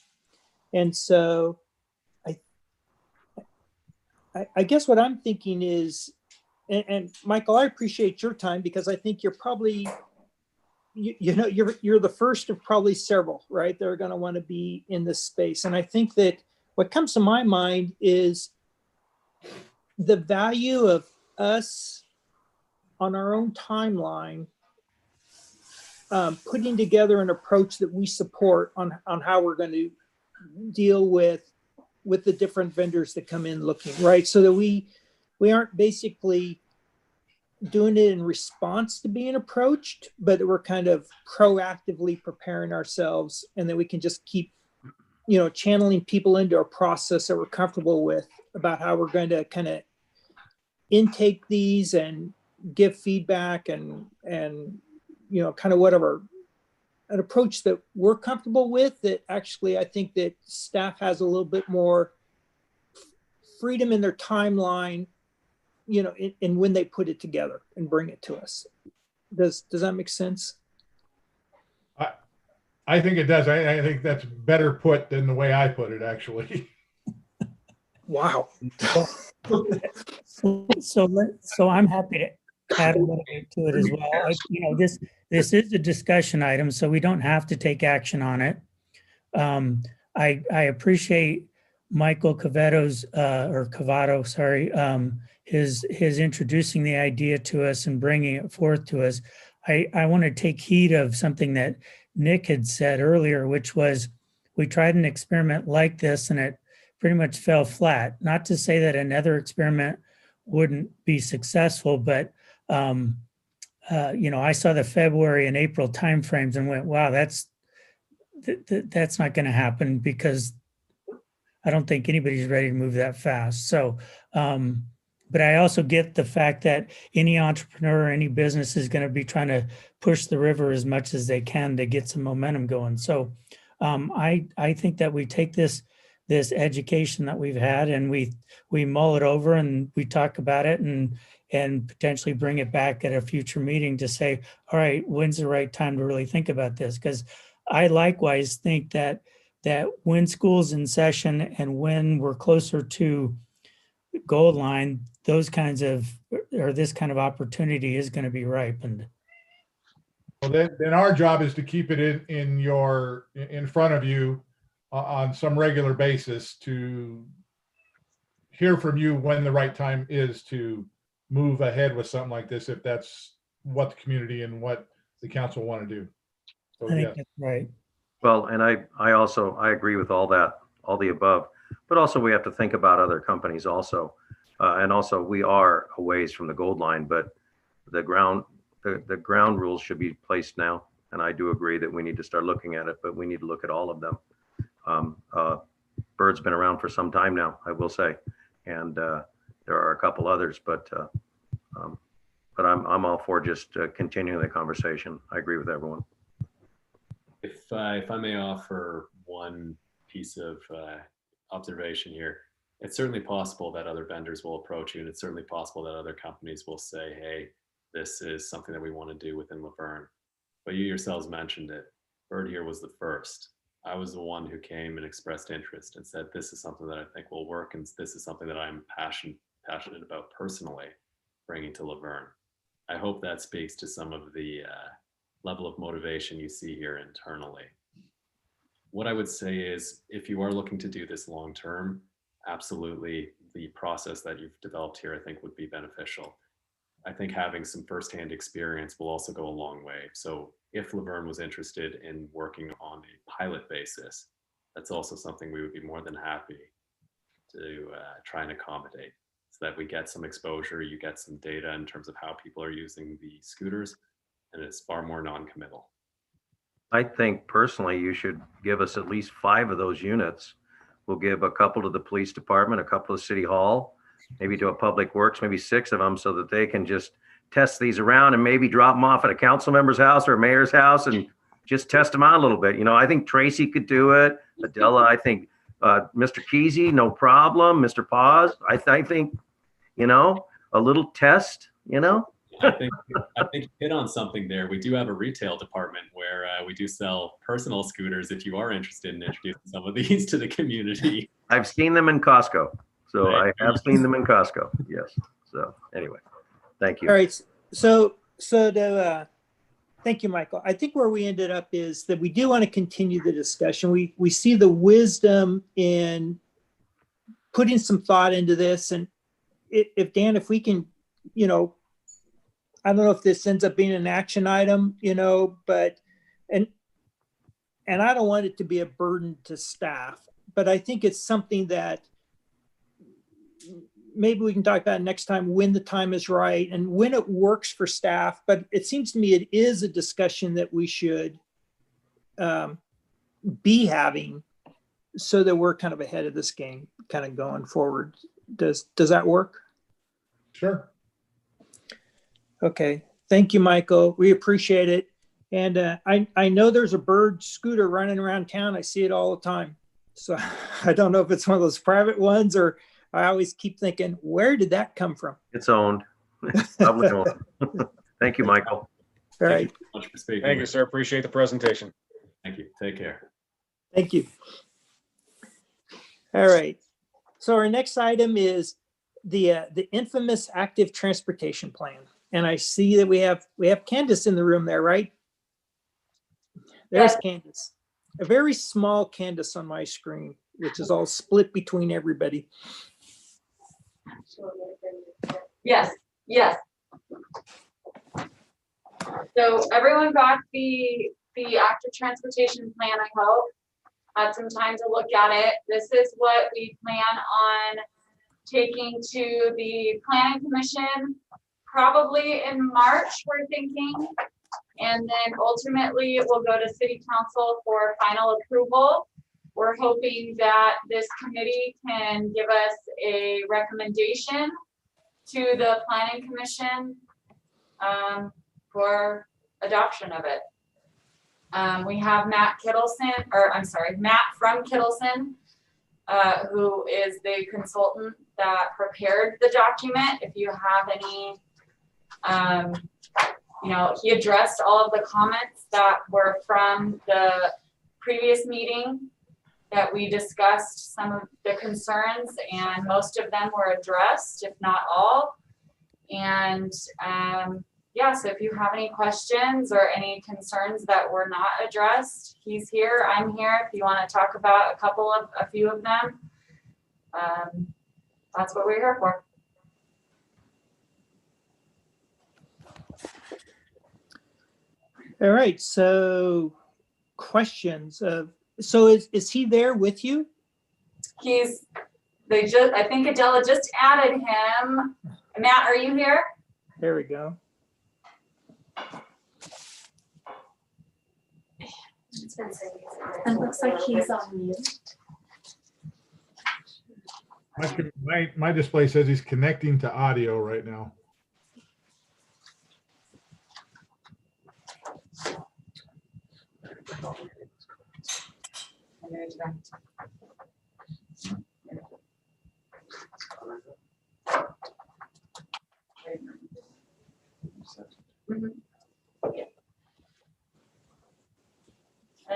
And so I guess what I'm thinking is, and Michael, I appreciate your time because I think you're probably, you're the first of probably several, right? That are going to want to be in this space. And I think that what comes to my mind is the value of us on our own timeline, putting together an approach that we support on how we're going to deal with the different vendors that come in looking, right? So that we aren't basically doing it in response to being approached, but that we're kind of proactively preparing ourselves, and that we can just keep, channeling people into a process that we're comfortable with about how we're going to kind of intake these and give feedback and kind of whatever, an approach that we're comfortable with, that actually I think that staff has a little bit more freedom in their timeline, in when they put it together and bring it to us. Does that make sense? I think it does. I think that's better put than the way I put it, actually. Wow. So I'm happy to add a little bit to it as well. This is a discussion item, so we don't have to take action on it. I appreciate Michael Cavado's his introducing the idea to us and bringing it forth to us. I want to take heed of something that Nick had said earlier, which was we tried an experiment like this and it pretty much fell flat. Not to say that another experiment wouldn't be successful, but I saw the February and April timeframes and went, wow, that's not going to happen, because I don't think anybody's ready to move that fast. So, but I also get the fact that any entrepreneur or any business is going to be trying to push the river as much as they can to get some momentum going. So I think that we take this education that we've had and we mull it over and we talk about it and potentially bring it back at a future meeting to say, all right, when's the right time to really think about this? Because I likewise think that when school's in session and when we're closer to gold line, this kind of opportunity is going to be ripened. Well, then our job is to keep it in front of you on some regular basis to hear from you when the right time is to move ahead with something like this, if that's what the community and what the council want to do. So, I think that's right. Well, and I agree with all the above, but also we have to think about other companies also. And also we are a ways from the gold line, but the ground the ground rules should be placed now. And I do agree that we need to start looking at it, but we need to look at all of them. Bird's been around for some time now, I will say. And there are a couple others, but I'm all for just continuing the conversation. I agree with everyone. If I may offer one piece of observation here, it's certainly possible that other vendors will approach you, and it's certainly possible that other companies will say, hey, this is something that we want to do within Laverne. But you yourselves mentioned it. Bird here was the first. I was the one who came and expressed interest and said, this is something that I think will work, and this is something that I'm passionate about personally bringing to Laverne. I hope that speaks to some of the level of motivation you see here internally. What I would say is, if you are looking to do this long term, absolutely the process that you've developed here, I think, would be beneficial. I think having some firsthand experience will also go a long way. So if Laverne was interested in working on a pilot basis, that's also something we would be more than happy to try and accommodate, so that we get some exposure, you get some data in terms of how people are using the scooters, and it's far more non-committal. I think personally, you should give us at least 5 of those units. We'll give a couple to the police department, a couple to City Hall, maybe to a Public Works, maybe 6 of them, so that they can just test these around and maybe drop them off at a council member's house or a mayor's house and just test them out a little bit. You know, I think Tracy could do it. Adela, I think Mr. Kesey, no problem. Mr. Paz, I think, you know, a little test, you know. I think you hit on something there. We do have a retail department where we do sell personal scooters if you are interested in introducing some of these to the community. I've seen them in Costco. So I have seen them in Costco. Yes. So anyway, thank you. All right. So thank you, Michael. I think where we ended up is that we do want to continue the discussion. We see the wisdom in putting some thought into this. And if Dan, if we can, you know, I don't know if this ends up being an action item, you know, but, and I don't want it to be a burden to staff, but I think it's something that maybe we can talk about next time when the time is right and when it works for staff. But it seems to me it is a discussion that we should be having so that we're kind of ahead of this game, kind of going forward. Does that work? Sure. Okay. Thank you, Michael. We appreciate it. And I know there's a Bird scooter running around town. I see it all the time. So I don't know if it's one of those private ones, or I always keep thinking, where did that come from? It's owned. It's public owned. Thank you, Michael. All right. Thank you so much for speaking. Thank you, sir. Appreciate the presentation. Thank you. Take care. Thank you. All right. So our next item is the infamous active transportation plan. And I see that we have Candace in the room there, right? There's Candace. A very small Candace on my screen, which is all split between everybody. Yes. So everyone got the active transportation plan, I hope. Had some time to look at it. This is what we plan on taking to the Planning Commission, probably in March, we're thinking. And then ultimately it will go to City Council for final approval. We're hoping that this committee can give us a recommendation to the Planning Commission for adoption of it. We have Matt from Kittleson, who is the consultant that prepared the document. If you have any, you know, he addressed all of the comments that were from the previous meeting that we discussed, some of the concerns, and most of them were addressed, if not all. And yeah, so if you have any questions or any concerns that were not addressed, he's here, I'm here. If you want to talk about a few of them, that's what we're here for. All right, so questions. So is he there with you? I think Adela just added him. Matt, are you here? There we go. It's been saying he's- It looks like he's on mute. My display says he's connecting to audio right now.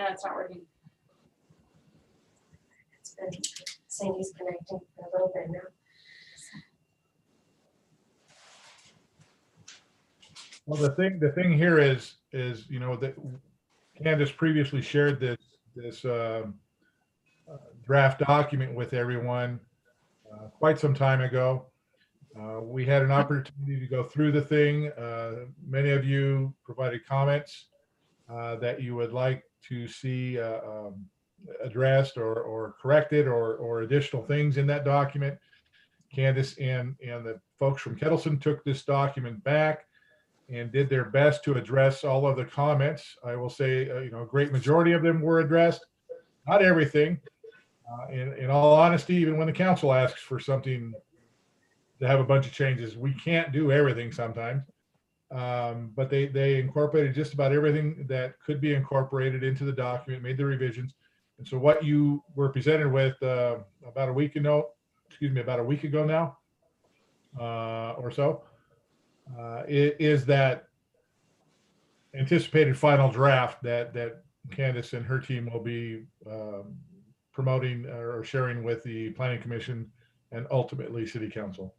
It's not working. It's been saying he's connecting for a little bit now. Well, the thing here is, you know, that Candace previously shared this draft document with everyone quite some time ago. We had an opportunity to go through the thing. Many of you provided comments that you would like to see addressed or corrected or additional things in that document. Candace and the folks from Kettleson took this document back and did their best to address all of the comments. I will say, you know, a great majority of them were addressed, not everything. In all honesty, even when the council asks for something to have a bunch of changes, we can't do everything sometimes. But they incorporated just about everything that could be incorporated into the document, made the revisions. And so what you were presented with about a week ago now, or so, is that anticipated final draft that Candace and her team will be promoting or sharing with the Planning Commission and ultimately City Council.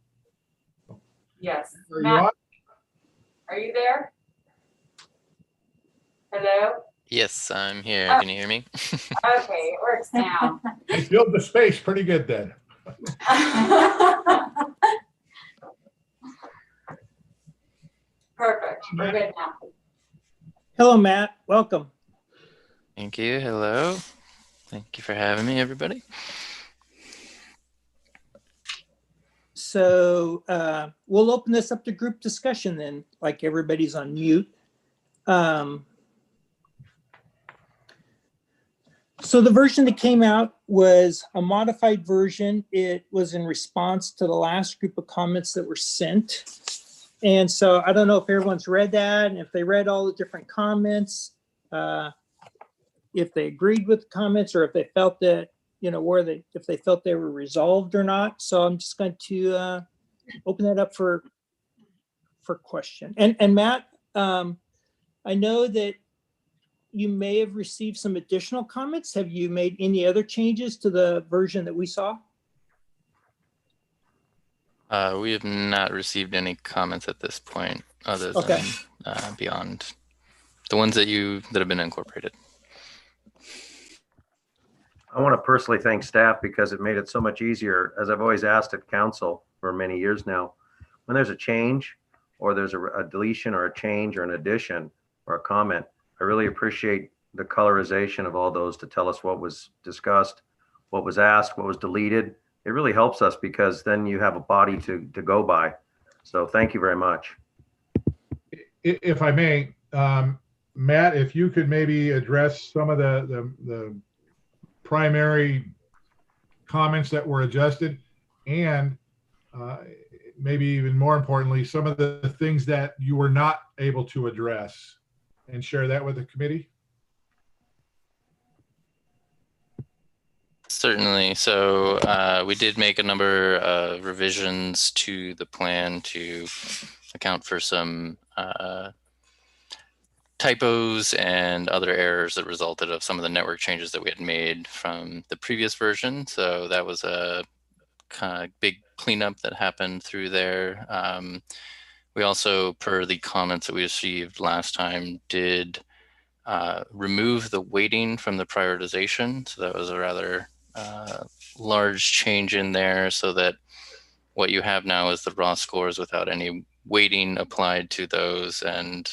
Yes. Are you Matt, on? are you there? Hello? Yes, I'm here. Oh. Can you hear me? Okay, it works now. I filled the space pretty good then. Perfect. We're good now. Hello, Matt. Welcome. Thank you. Hello. Thank you for having me, everybody. So we'll open this up to group discussion then, like everybody's on mute. So the version that came out was a modified version. It was in response to the last group of comments that were sent. And so I don't know if everyone's read that and if they read all the different comments, if they agreed with the comments or if they felt that, you know, if they felt they were resolved or not. So I'm just going to open that up for question. And Matt, I know that you may have received some additional comments. Have you made any other changes to the version that we saw? We have not received any comments at this point, other Okay. than beyond the ones that have been incorporated. I want to personally thank staff because it made it so much easier, as I've always asked at council for many years now, when there's a change or there's a deletion or a change or an addition or a comment, I really appreciate the colorization of all those to tell us what was discussed, what was asked, what was deleted. It really helps us because then you have a body to go by. So thank you very much. If I may, Matt, if you could maybe address some of the primary comments that were adjusted and maybe even more importantly, some of the things that you were not able to address and share that with the committee. Certainly. So we did make a number of revisions to the plan to account for some typos and other errors that resulted of some of the network changes that we had made from the previous version. So that was a kind of big cleanup that happened through there. We also, per the comments that we received last time, did remove the weighting from the prioritization. So that was a rather large change in there, so that what you have now is the raw scores without any weighting applied to those. And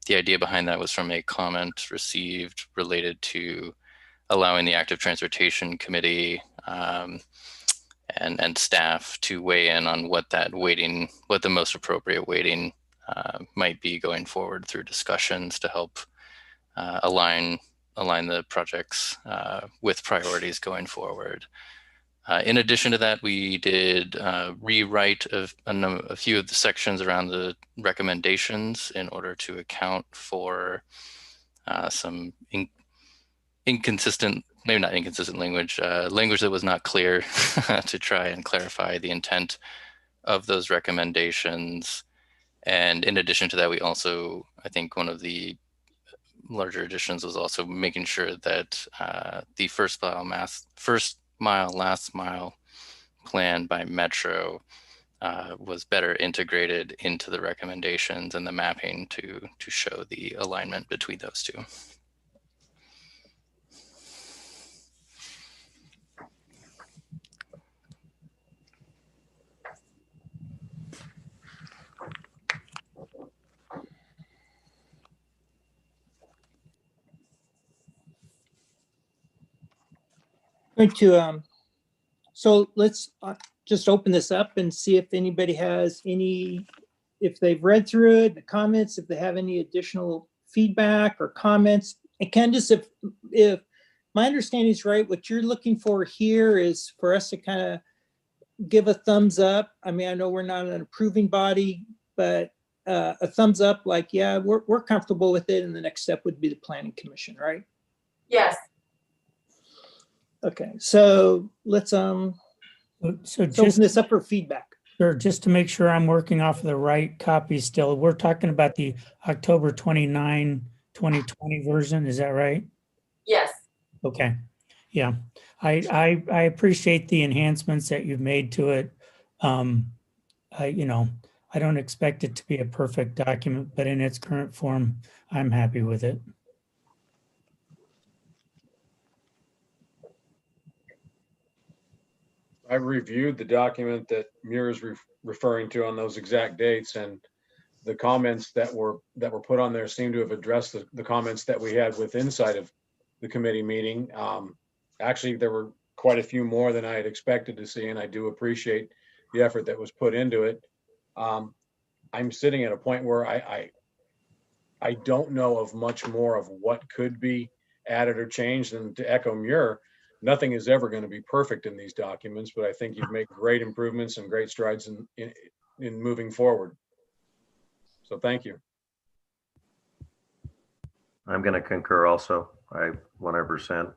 the idea behind that was from a comment received related to allowing the Active Transportation Committee and staff to weigh in on what that weighting, what the most appropriate weighting might be going forward through discussions to help align align the projects with priorities going forward. In addition to that, we did rewrite a few of the sections around the recommendations in order to account for some inconsistent, maybe not inconsistent language, language that was not clear to try and clarify the intent of those recommendations. And in addition to that, we also, I think one of the larger additions was also making sure that the first mile, last mile plan by Metro was better integrated into the recommendations and the mapping to show the alignment between those two. Going to so let's just open this up and see if anybody has any, if they've read through it, the comments, if they have any additional feedback or comments. And Candace, if my understanding is right, what you're looking for here is for us to kind of give a thumbs up. I mean, I know we're not an approving body, but a thumbs up, like, yeah, we're comfortable with it. And the next step would be the Planning Commission, right? Yes. Okay, so let's So open just, this up for feedback. sure, just to make sure I'm working off of the right copy still, we're talking about the October 29, 2020 version, is that right? Yes. Okay, yeah, I appreciate the enhancements that you've made to it. I don't expect it to be a perfect document, but in its current form, I'm happy with it. I've reviewed the document that Muir is referring to on those exact dates, and the comments that were put on there seem to have addressed the comments that we had with inside of the committee meeting. Actually, there were quite a few more than I had expected to see, and I do appreciate the effort that was put into it. I'm sitting at a point where I don't know of much more of what could be added or changed. And to echo Muir, nothing is ever going to be perfect in these documents, but I think you've made great improvements and great strides in moving forward. So thank you. I'm going to concur also. I 100%.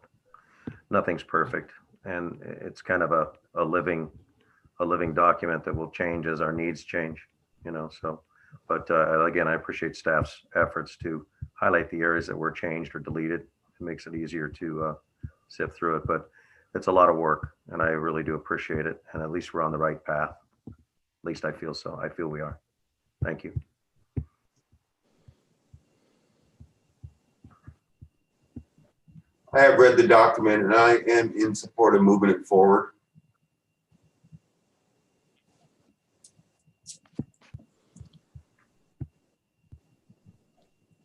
Nothing's perfect, and it's kind of a living document that will change as our needs change. So, but again, I appreciate staff's efforts to highlight the areas that were changed or deleted. It makes it easier to sift through it, but it's a lot of work, and I really do appreciate it. And at least we're on the right path. At least I feel so. I feel we are. Thank you. I have read the document and I am in support of moving it forward.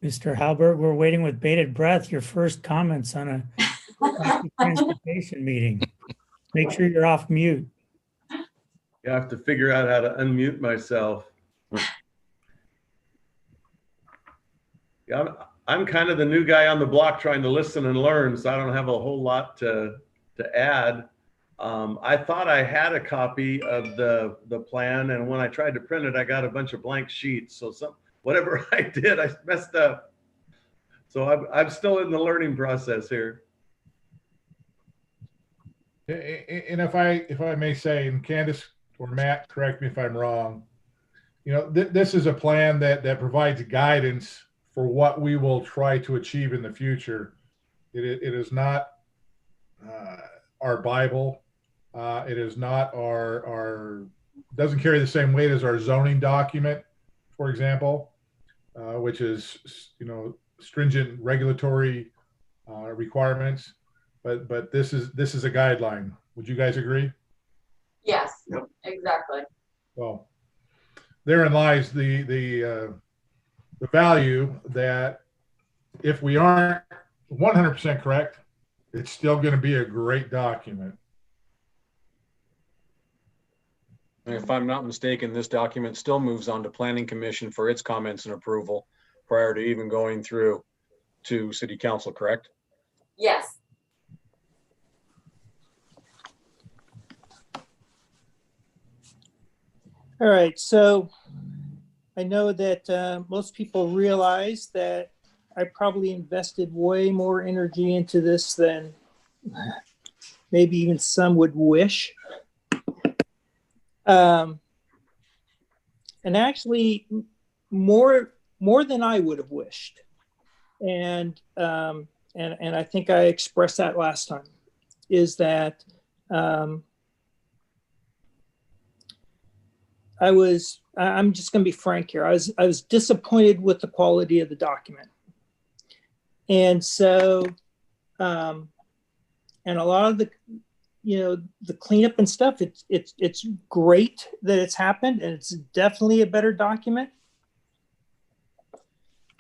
Mr. Halberg, we're waiting with bated breath your first comments on a transportation meeting. Make sure you're off mute. You have to figure out how to unmute myself. Yeah, I'm kind of the new guy on the block trying to listen and learn, so I don't have a whole lot to add. I thought I had a copy of the plan, and when I tried to print it, I got a bunch of blank sheets. So whatever I did, I messed up. So I'm still in the learning process here. And if I may say, and Candace or Matt, correct me if I'm wrong, this is a plan that provides guidance for what we will try to achieve in the future. It is not our Bible. It is not doesn't carry the same weight as our zoning document, for example, which is, stringent regulatory requirements. But this is a guideline. Would you guys agree? Yes, Yep. Exactly. Well, therein lies the value that if we aren't 100% correct, it's still going to be a great document. And if I'm not mistaken, this document still moves on to Planning Commission for its comments and approval prior to even going through to City Council, correct? Yes. All right, so I know that most people realize that I probably invested way more energy into this than maybe even some would wish. And actually more than I would have wished. And I think I expressed that last time, is that I'm just going to be frank here. I was disappointed with the quality of the document. And so, and a lot of the, the cleanup and stuff, it's great that it's happened, and it's definitely a better document.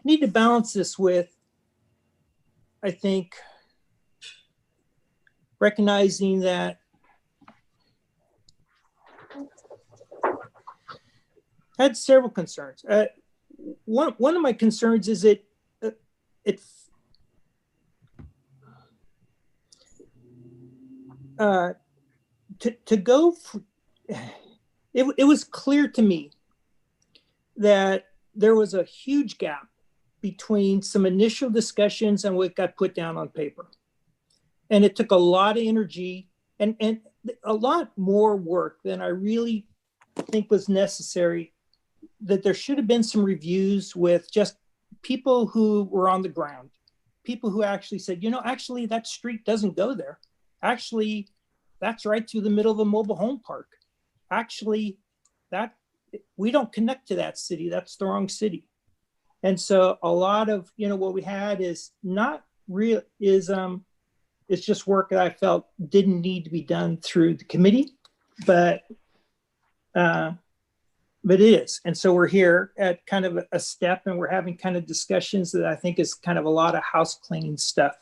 Need to balance this with, I think, recognizing that I had several concerns. One of my concerns is it was clear to me that there was a huge gap between some initial discussions and what got put down on paper. And it took a lot of energy and a lot more work than I really think was necessary, that there should have been some reviews with just people who were on the ground, people who actually said, actually that street doesn't go there. Actually, that's right through the middle of a mobile home park. Actually, we don't connect to that city. That's the wrong city. And so a lot of, what we had is not real, it's just work that I felt didn't need to be done through the committee, but it is. And so we're here at kind of a step, and we're having kind of discussions that I think is kind of a lot of house cleaning stuff.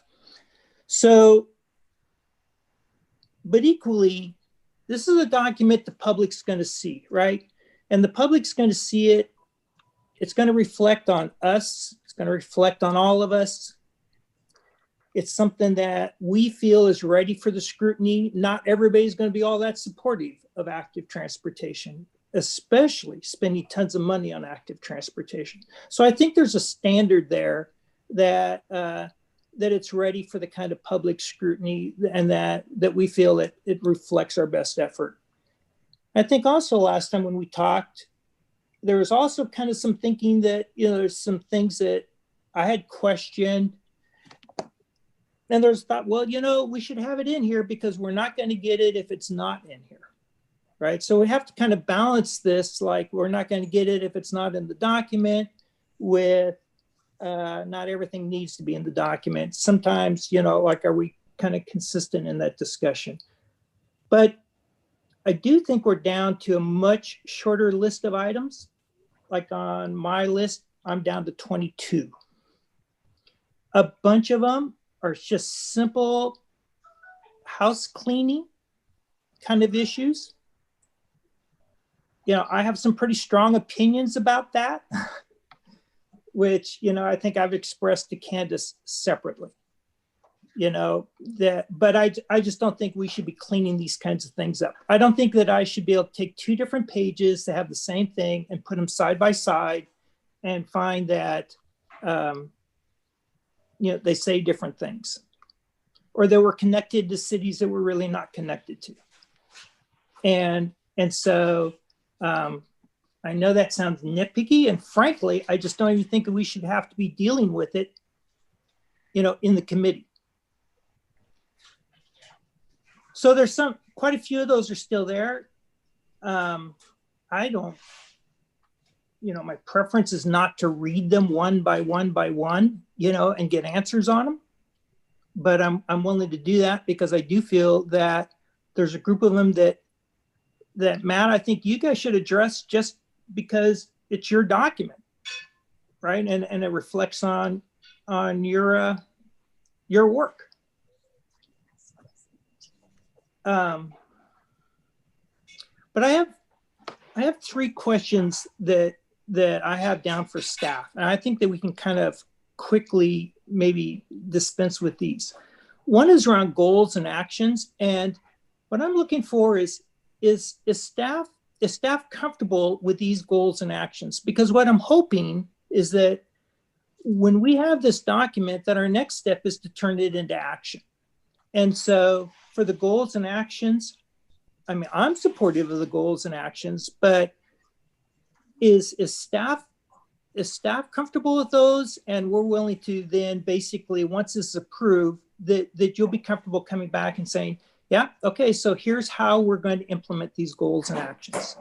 So, but equally, this is a document the public's going to see, right? And the public's going to see it. It's going to reflect on us. It's going to reflect on all of us. It's something that we feel is ready for the scrutiny. Not everybody's going to be all that supportive of active transportation, especially spending tons of money on active transportation. So I think there's a standard there that it's ready for the kind of public scrutiny, and that we feel that it reflects our best effort. I think also last time when we talked, there was also kind of some thinking that, there's some things that I had questioned. And there's thought, well, we should have it in here because we're not going to get it if it's not in here, right? So we have to kind of balance this, like we're not going to get it if it's not in the document, with not everything needs to be in the document. Sometimes, like, are we kind of consistent in that discussion? But I do think we're down to a much shorter list of items. Like on my list, I'm down to 22. A bunch of them are just simple house cleaning kind of issues. I have some pretty strong opinions about that, which, I think I've expressed to Candace separately. But I just don't think we should be cleaning these kinds of things up. I don't think that I should be able to take two different pages that have the same thing and put them side by side and find that, they say different things, or they were connected to cities that we're really not connected to. And so I know that sounds nitpicky, and frankly, I just don't even think that we should have to be dealing with it, in the committee. So there's quite a few of those are still there. I don't, my preference is not to read them one by one by one, and get answers on them. But I'm willing to do that because I do feel that there's a group of them that Matt, I think you guys should address just because it's your document, right? And it reflects on your work. But I have three questions that I have down for staff, and I think that we can kind of quickly maybe dispense with these. One is around goals and actions. And what I'm looking for is staff comfortable with these goals and actions? Because what I'm hoping is that when we have this document, that our next step is to turn it into action. And so for the goals and actions, I mean, I'm supportive of the goals and actions, but is staff comfortable with those? And we're willing to then basically, once this is approved, that you'll be comfortable coming back and saying, yeah, okay, so here's how we're going to implement these goals and actions.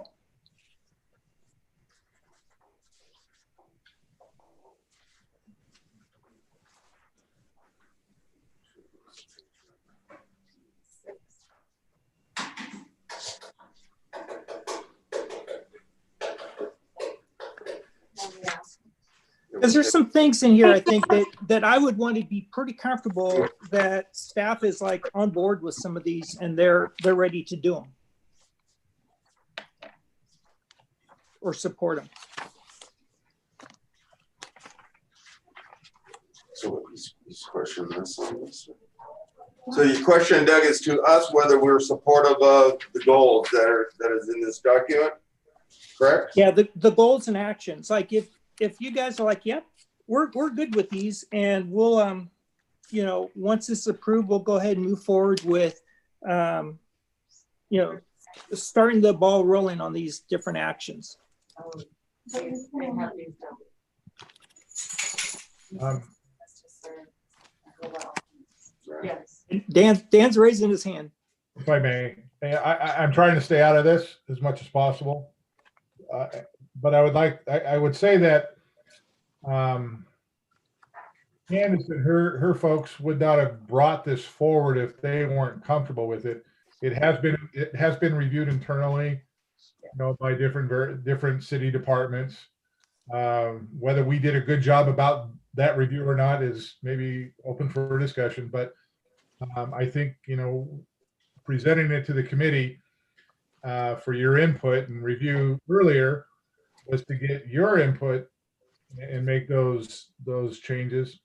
Because there's some things in here, I think, that I would want to be pretty comfortable that staff is like on board with some of these and they're ready to do them or support them. So he's questioning this on this. So your question, Doug, is to us whether we're supportive of the goals that is in this document, correct? Yeah, the goals and actions. Like if you guys are like, yep, we're good with these, and we'll you know, once this is approved, we'll go ahead and move forward with you know, starting the ball rolling on these different actions. Yes. Dan's raising his hand. If I may, I'm trying to stay out of this as much as possible. But I would say that Candace and her folks would not have brought this forward if they weren't comfortable with it. It has been reviewed internally, you know, by different city departments. Whether we did a good job about that review or not is maybe open for discussion. But I think, you know, presenting it to the committee for your input and review earlier was to get your input and make those changes.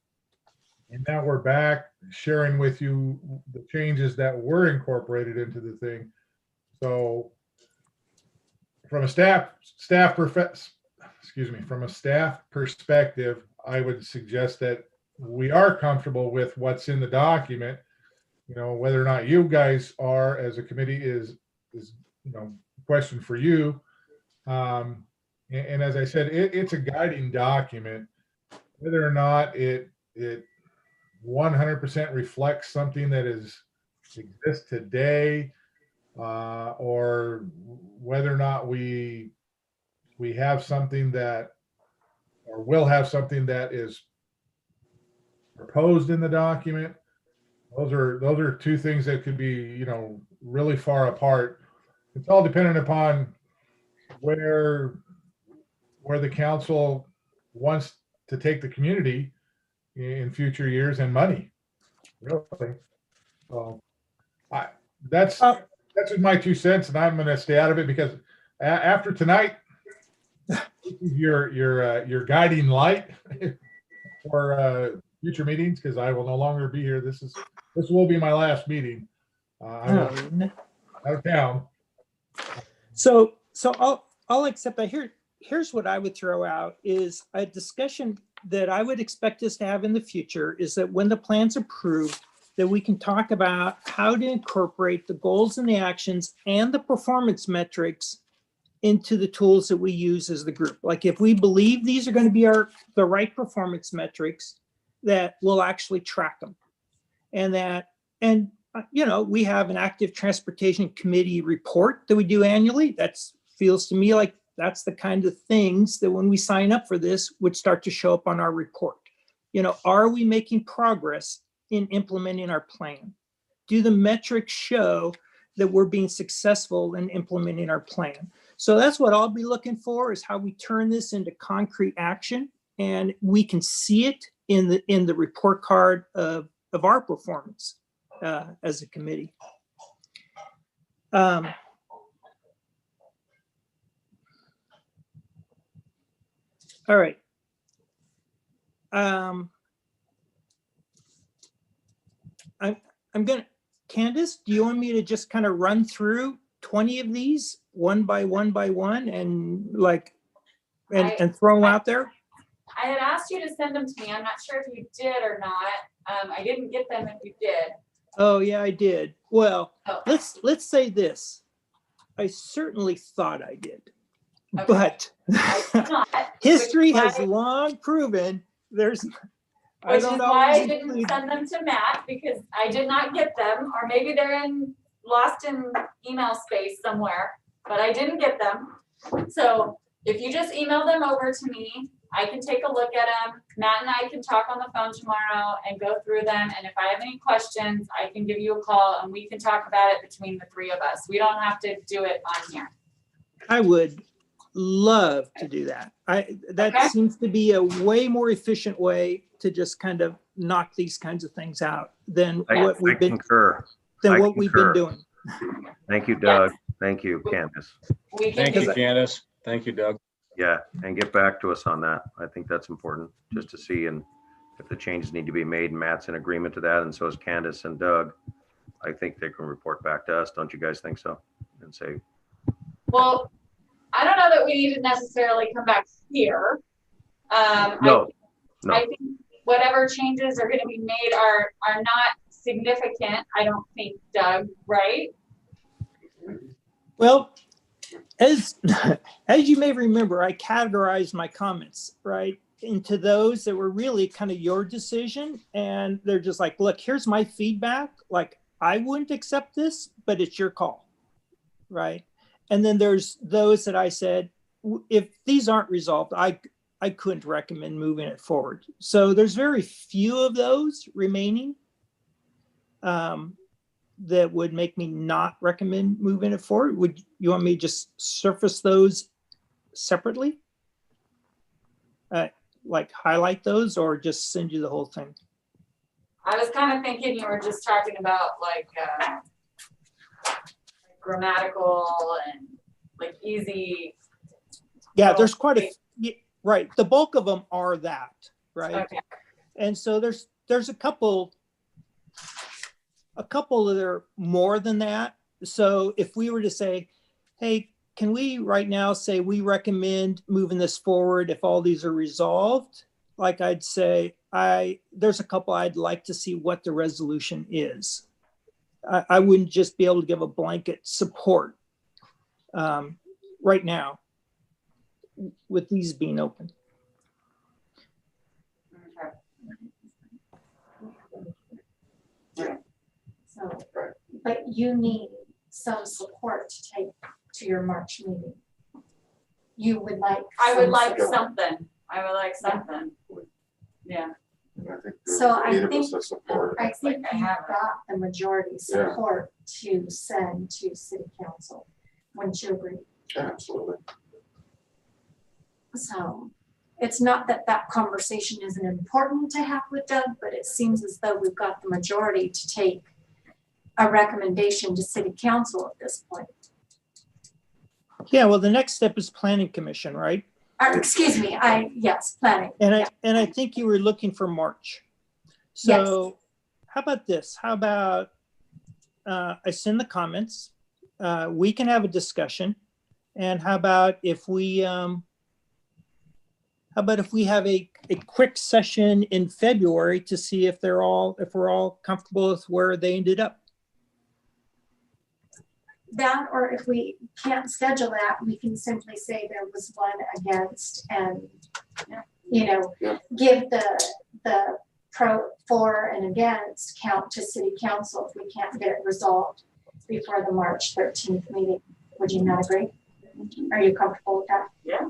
And now we're back sharing with you the changes that were incorporated into the thing. So from a staff perspective, I would suggest that we are comfortable with what's in the document. You know, whether or not you guys are as a committee is you know, a question for you. And as I said, it's a guiding document. Whether or not it 100% reflects something that exists today, or whether or not we have something that, or will have something that is proposed in the document. Those are two things that could be, you know, really far apart. It's all dependent upon where the council wants to take the community in future years and money. Really. So that's just my 2 cents, and I'm going to stay out of it because after tonight, your guiding light for future meetings, because I will no longer be here. This will be my last meeting. I will be out of town. So I'll accept that. Here's what I would throw out is a discussion that I would expect us to have in the future is that when the plan's approved, that we can talk about how to incorporate the goals and the actions and the performance metrics into the tools that we use as the group. Like if we believe these are going to be the right performance metrics, that we'll actually track them. And you know, we have an active transportation committee report that we do annually. That feels to me like that's the kind of things that when we sign up for this would start to show up on our report. You know, are we making progress in implementing our plan? Do the metrics show that we're being successful in implementing our plan? So that's what I'll be looking for, is how we turn this into concrete action, and we can see it in the report card of our performance as a committee. All right. Candace, do you want me to just kind of run through 20 of these one by one and like, and throw them out there? I had asked you to send them to me. I'm not sure if you did or not. I didn't get them if you did. Oh yeah, I did. Well, Oh. let's say this. I certainly thought I did, Okay. but I did not, history which is has why- long proven there's. I Which don't is know. why I didn't send them to Matt, because I did not get them, or maybe they're lost in email space somewhere, but I didn't get them. So if you just email them over to me, I can take a look at them. Matt and I can talk on the phone tomorrow and go through them. And if I have any questions, I can give you a call and we can talk about it between the three of us. We don't have to do it on here. I would love to do that. That Okay. seems to be a way more efficient way to just kind of knock these kinds of things out than I what we've been concur. than I what we've been concur. doing. Thank you, Doug. Thank you, Candace. We can Thank do you, it. Candace. Thank you, Doug. Yeah, and get back to us on that. I think that's important, just to see and if the changes need to be made. Matt's in agreement to that, and so is Candace and Doug. I think they can report back to us. Don't you guys think so? And say, Well, I don't know that we need to necessarily come back here. no, I think whatever changes are gonna be made are not significant, I don't think, Doug, right? Well, as you may remember, I categorized my comments, right, into those that were really kind of your decision. And they're just like, look, here's my feedback. Like, I wouldn't accept this, but it's your call, right? And then there's those that I said, if these aren't resolved, I couldn't recommend moving it forward. So there's very few of those remaining that would make me not recommend moving it forward. Would you want me to just surface those separately? Like highlight those or just send you the whole thing? I was kind of thinking you were just talking about like grammatical and like easy. Yeah, there's quite right. The bulk of them are that, right? Okay. And so there's a couple that are more than that. So if we were to say, hey, can we right now say we recommend moving this forward if all these are resolved? Like I'd say, there's a couple I'd like to see what the resolution is. I wouldn't just be able to give a blanket support right now with these being open. So, but you need some support to take to your March meeting. You would like. I would some like support. something. I would like something. Yeah. So I think, Like I you have got the majority Yeah. support to send to city council. Wouldn't you agree? Absolutely. So it's not that that conversation isn't important to have with Doug, but it seems as though we've got the majority to take a recommendation to city council at this point. Yeah, well, the next step is planning commission, right? Excuse me, yes, planning. And Yeah. I think you were looking for March. So how about this? How about I send the comments, we can have a discussion. And how about if we have a quick session in February to see if we're all comfortable with where they ended up? That, or if we can't schedule that, we can simply say there was one against and, you know, give the pro, for and against count to city council if we can't get it resolved before the March 13th meeting. Would you not agree? Are you comfortable with that? Yeah.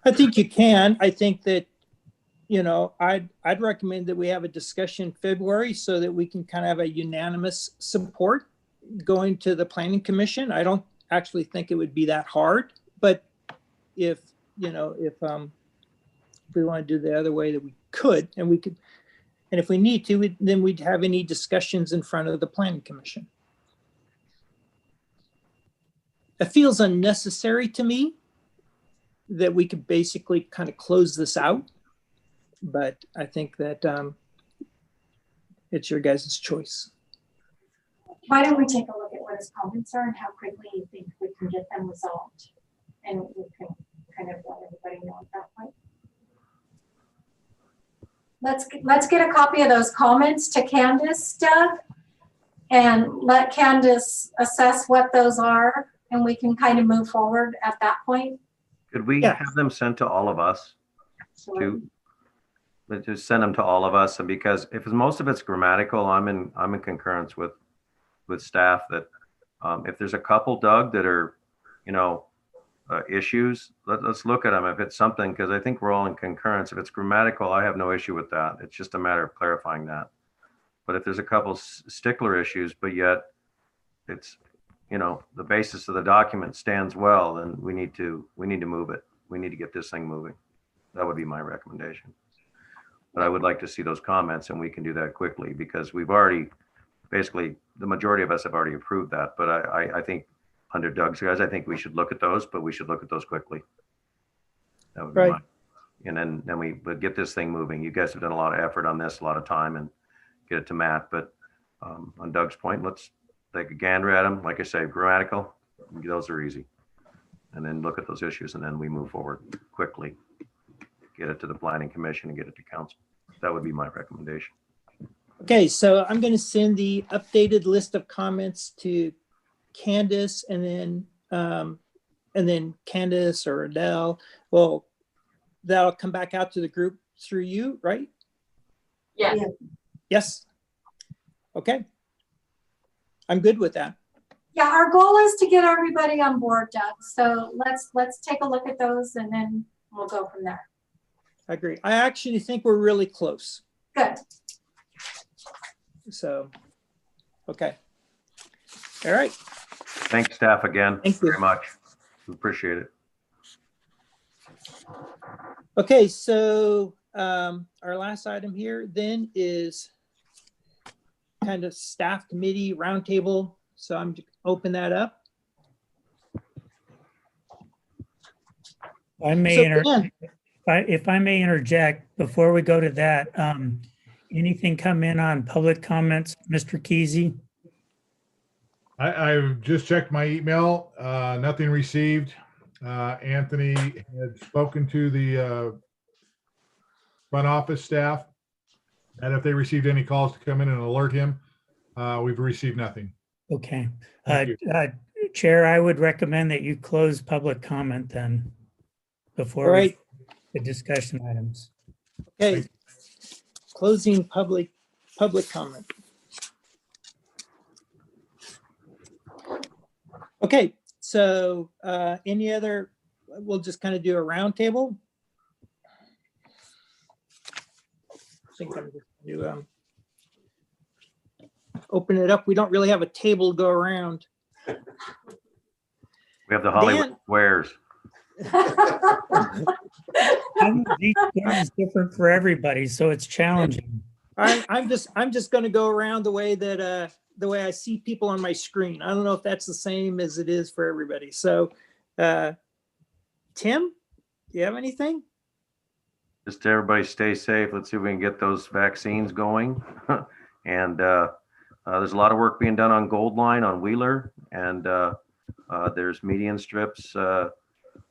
I think you can. I think that, you know, I'd recommend that we have a discussion in February so that we can kind of have a unanimous support going to the planning commission. I don't actually think it would be that hard, but if we want to do the other way that we could, and if we need to, then we'd have any discussions in front of the planning commission. It feels unnecessary to me that we could basically kind of close this out. But I think that it's your guys' choice. Why don't we take a look at what his comments are and how quickly you think we can get them resolved? And we can kind of let everybody know at that point. Let's get a copy of those comments to Candace, Doug, and let Candace assess what those are, and we can kind of move forward at that point. Could we have them sent to all of us too? But just send them to all of us, and because if most of it's grammatical, I'm in concurrence with staff that if there's a couple, Doug, that are, you know, issues, let's look at them. If it's something, because I think we're all in concurrence. If it's grammatical, I have no issue with that. It's just a matter of clarifying that. But if there's a couple stickler issues, but yet it's, you know, the basis of the document stands well, then we need to move it. We need to get this thing moving. That would be my recommendation. But I would like to see those comments, and we can do that quickly because we've already, basically, the majority of us have already approved that. But I think under Doug's guys, I think we should look at those, but we should look at those quickly. That would be Right. mine. And then we would get this thing moving. You guys have done a lot of effort on this, a lot of time, and get it to Matt. But on Doug's point, let's take a gander at them. Like I say, grammatical, those are easy. And then look at those issues, and then we move forward quickly. Get it to the planning commission and get it to council. That would be my recommendation. Okay, so I'm going to send the updated list of comments to Candace, and then Candace or Adele. Well, that'll come back out to the group through you, right? Yeah. Yes. Okay. I'm good with that. Yeah, our goal is to get everybody on board, Doug. So let's take a look at those and then we'll go from there. I agree. I actually think we're really close. Good. So, okay. All right. Thanks, staff, again. Thank you very much. We appreciate it. Okay, so our last item here then is kind of staff committee roundtable. So I'm to open that up. I may if I may interject before we go to that, anything come in on public comments, Mr. Kesey? I've just checked my email, nothing received. Anthony had spoken to the front office staff, and if they received any calls to come in and alert him, we've received nothing. Okay. Thank Chair, I would recommend that you close public comment then before All right. the discussion items. Okay. Closing public comment. Okay, so any other, we'll just kind of do a roundtable. I think I'm just going to open it up. We don't really have a table to go around. We have the Hollywood Dan. Squares. Each one is different for everybody, so it's challenging. I'm just going to go around the way that the way I see people on my screen. I don't know if that's the same as it is for everybody. So, Tim, do you have anything? Just everybody stay safe. Let's see if we can get those vaccines going. And there's a lot of work being done on Gold Line on Wheeler, and there's median strips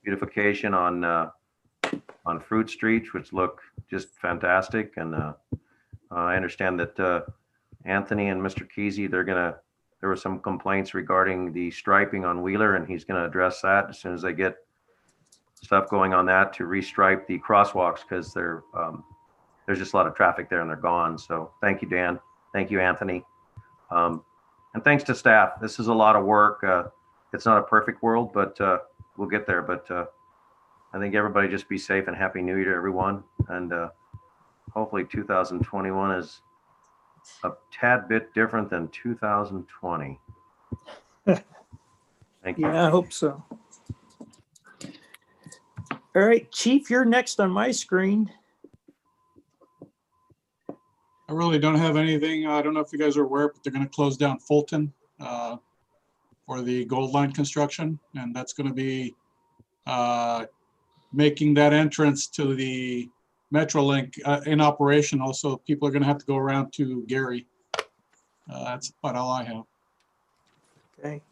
beautification on Fruit Street, which look just fantastic. And I understand that Anthony and Mr. Kesey, there were some complaints regarding the striping on Wheeler, and he's going to address that as soon as they get stuff going on that to restripe the crosswalks, because there's just a lot of traffic there and they're gone. So thank you, Dan. Thank you, Anthony. And thanks to staff. This is a lot of work. It's not a perfect world, but we'll get there. But I think everybody just be safe and Happy New Year to everyone. And hopefully 2021 is a tad bit different than 2020. Thank you. Yeah, I hope so. All right, Chief, you're next on my screen. I really don't have anything. I don't know if you guys are aware, but they're going to close down Fulton for the Gold Line construction. And that's going to be making that entrance to the Metrolink in operation. Also, people are going to have to go around to Gary. That's about all I have. Okay.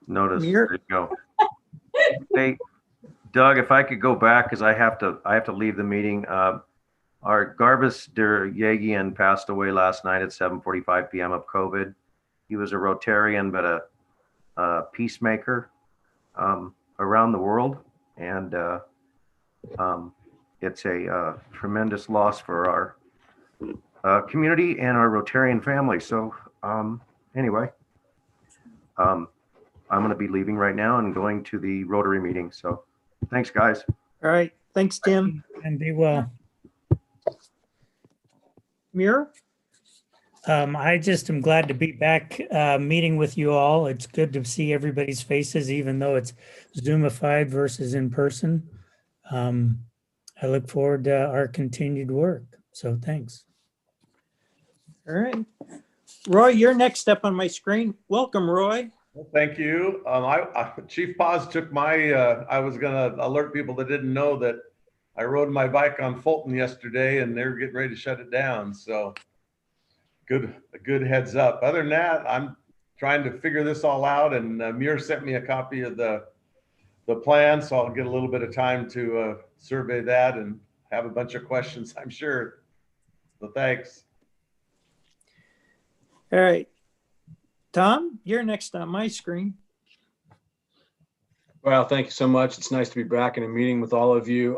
Notice, Mir- there you go. Hey, Doug, if I could go back, because I have to leave the meeting. Our Garbus der Yegian passed away last night at 7:45 p.m. of COVID. He was a Rotarian, but a peacemaker around the world. And it's a tremendous loss for our community and our Rotarian family. So anyway, I'm going to be leaving right now and going to the Rotary meeting. So thanks, guys. All right. Thanks, Tim. And be well. Muir? I just am glad to be back meeting with you all. It's good to see everybody's faces, even though it's Zoomified versus in person. I look forward to our continued work. So thanks. All right. Roy, you're next up on my screen. Welcome, Roy. Well, thank you. Chief Paz took my, I was going to alert people that didn't know that I rode my bike on Fulton yesterday and they're getting ready to shut it down. So a good heads up. Other than that, I'm trying to figure this all out, and Muir sent me a copy of the plan, so I'll get a little bit of time to survey that and have a bunch of questions, I'm sure. So thanks. All right. Tom, you're next on my screen. Well, thank you so much. It's nice to be back in a meeting with all of you.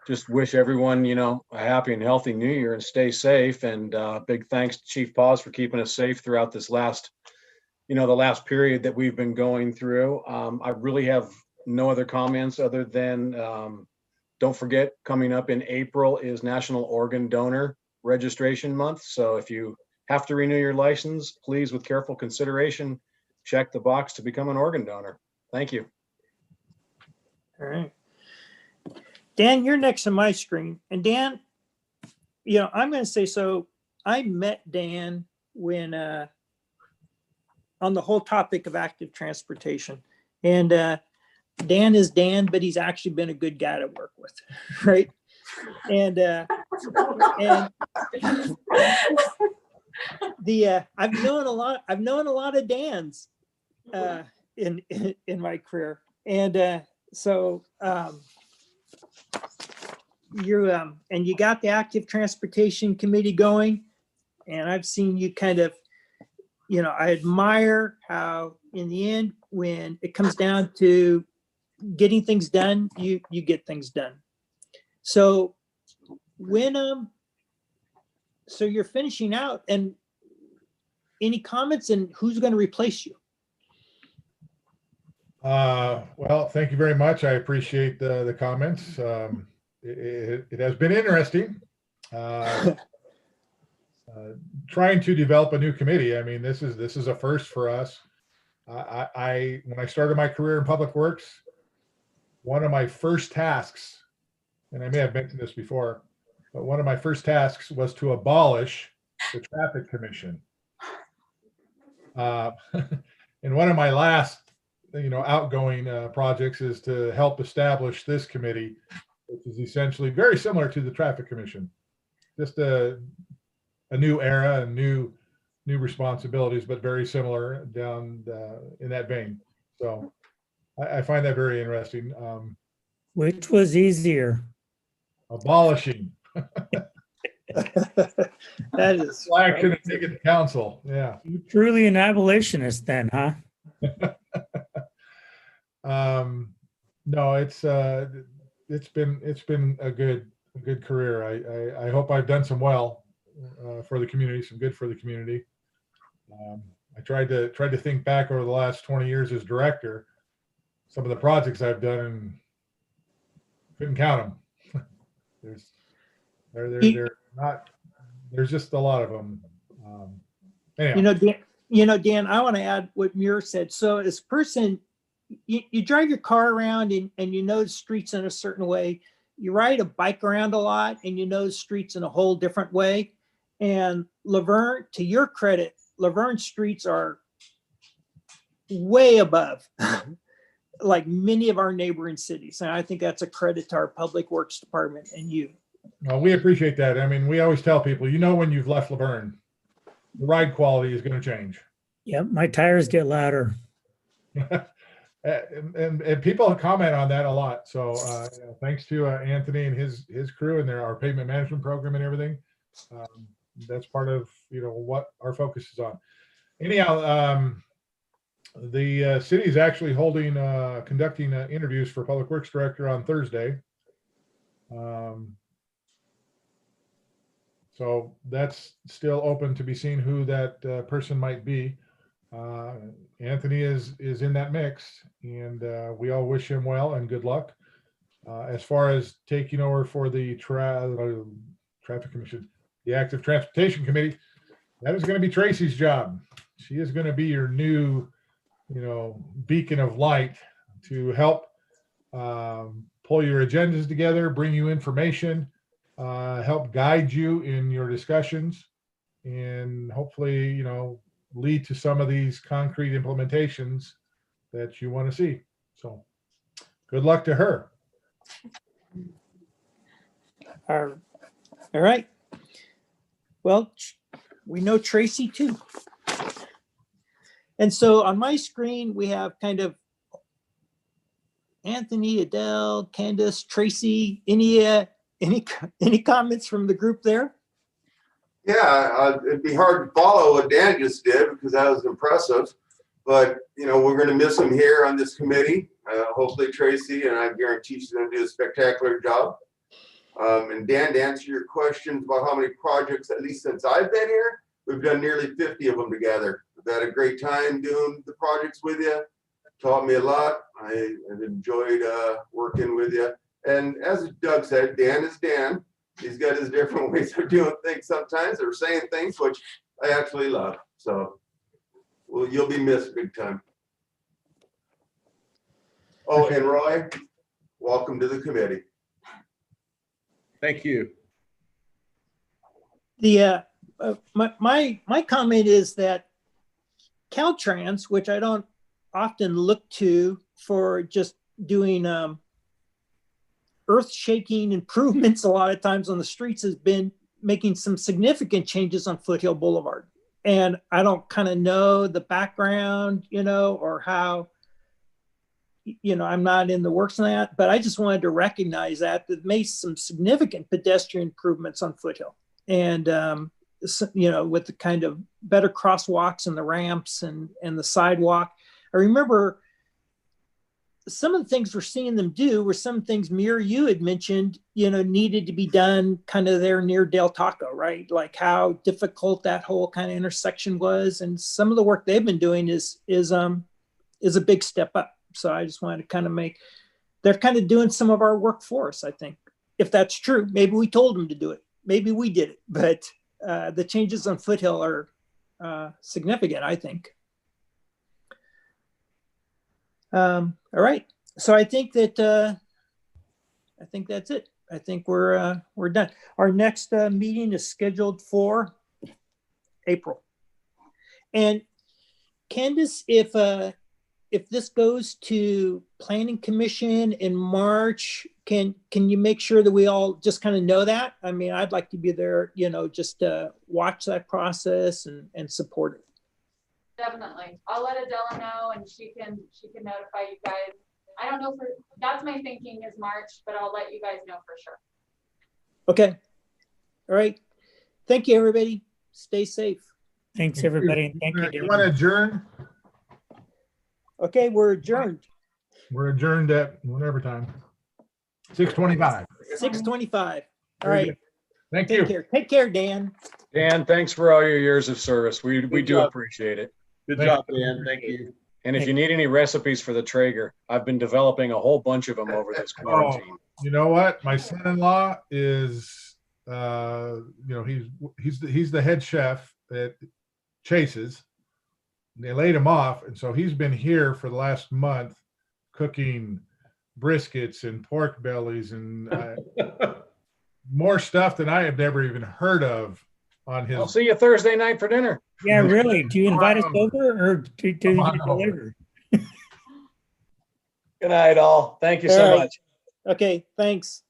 Just wish everyone, a happy and healthy new year and stay safe. And big thanks to Chief Paz for keeping us safe throughout this last, the last period that we've been going through. I really have no other comments other than don't forget, coming up in April is National Organ Donor Registration Month. So if you have to renew your license, please, with careful consideration, check the box to become an organ donor. Thank you. All right. Dan, you're next on my screen. And Dan, I'm going to say, so I met Dan when, on the whole topic of active transportation. And Dan is Dan, but he's actually been a good guy to work with, right? And I've known a lot of Dans in my career. And so you got the active transportation committee going, and I've seen you kind of, I admire how in the end, when it comes down to getting things done, you get things done. So so you're finishing out, and any comments, and who's going to replace you? Well, thank you very much. I appreciate the comments. It has been interesting trying to develop a new committee. I mean, this is a first for us. When I started my career in public works, one of my first tasks, and I may have mentioned this before, but one of my first tasks was to abolish the traffic commission. And one of my last outgoing projects is to help establish this committee, which is essentially very similar to the traffic commission, just a new era and new responsibilities, but very similar down in that vein. So I find that very interesting. Which was easier? Abolishing. That is why I couldn't take it to council. Yeah. You're truly an abolitionist then, huh? No, it's been a good career. I hope I've done some well for the community, some good for the community. I tried to think back over the last 20 years as director, some of the projects I've done, and couldn't count them. There's just a lot of them. Anyhow. Dan, I want to add what Muir said. So as a person, you drive your car around and you know the streets in a certain way. You ride a bike around a lot and you know the streets in a whole different way. And Laverne, to your credit, Laverne streets are way above like many of our neighboring cities. And I think that's a credit to our Public Works Department and you. Well, we appreciate that. I mean, we always tell people, when you've left Laverne, the ride quality is going to change. Yep, my tires get louder. and people comment on that a lot. So thanks to Anthony and his crew and our pavement management program and everything. That's part of what our focus is on. Anyhow, the city is actually conducting interviews for Public Works Director on Thursday. So that's still open to be seen who that person might be. Anthony is in that mix, and we all wish him well and good luck. As far as taking over for the Traffic Commission, the Active Transportation Committee, that is going to be Tracy's job. She is going to be your new, beacon of light to help pull your agendas together, bring you information, help guide you in your discussions, and hopefully, lead to some of these concrete implementations that you want to see. So good luck to her. All right. Well, we know Tracy too. And so on my screen, we have kind of Anthony, Adele, Candace, Tracy. Any comments from the group there? Yeah, it'd be hard to follow what Dan just did because that was impressive. But, we're going to miss him here on this committee. Hopefully Tracy, and I guarantee she's going to do a spectacular job. And Dan, to answer your questions about how many projects, at least since I've been here, we've done nearly 50 of them together. We've had a great time doing the projects with you. Taught me a lot. I've enjoyed working with you. And as Doug said, Dan is Dan. He's got his different ways of doing things sometimes, or saying things, which I actually love. So, well, you'll be missed big time. Oh, and Roy, welcome to the committee. Thank you. The my comment is that Caltrans, which I don't often look to for just doing earth-shaking improvements a lot of times on the streets, has been making some significant changes on Foothill Boulevard. And I don't kind of know the background, or how, I'm not in the works on that, but I just wanted to recognize that they've made some significant pedestrian improvements on Foothill. And, with the kind of better crosswalks and the ramps and the sidewalk. I remember some of the things we're seeing them do were some things, Mir, you had mentioned, needed to be done kind of there near Del Taco, right? Like how difficult that whole kind of intersection was. And some of the work they've been doing is a big step up. So I just wanted to kind of they're kind of doing some of our work for us, I think. If that's true, maybe we told them to do it. Maybe we did it, but the changes on Foothill are significant, I think. All right. So I think that's it. I think we're done. Our next meeting is scheduled for April. And Candace, if this goes to Planning Commission in March, can you make sure that we all just kind of know that? I mean, I'd like to be there, just to watch that process and support it. Definitely. I'll let Adela know and she can notify you guys. I don't know that's my thinking is March, but I'll let you guys know for sure. Okay. All right. Thank you, everybody. Stay safe. Thanks, everybody. Thank you. You want to adjourn? Okay, we're adjourned. We're adjourned at whatever time. 6:25. 6:25. All right. Thank you. Take care, Dan. Dan, thanks for all your years of service. We do appreciate it. Good job, Dan. Thank you. And if you need any recipes for the Traeger, I've been developing a whole bunch of them over this quarantine. You know what? My son-in-law is, he's the head chef at Chase's. They laid him off, and so he's been here for the last month cooking briskets and pork bellies and more stuff than I have never even heard of on his. I'll see you Thursday night for dinner. Yeah, really? Do you invite us over, or do you deliver? Good night, all. Thank you All so right. much. Okay, thanks.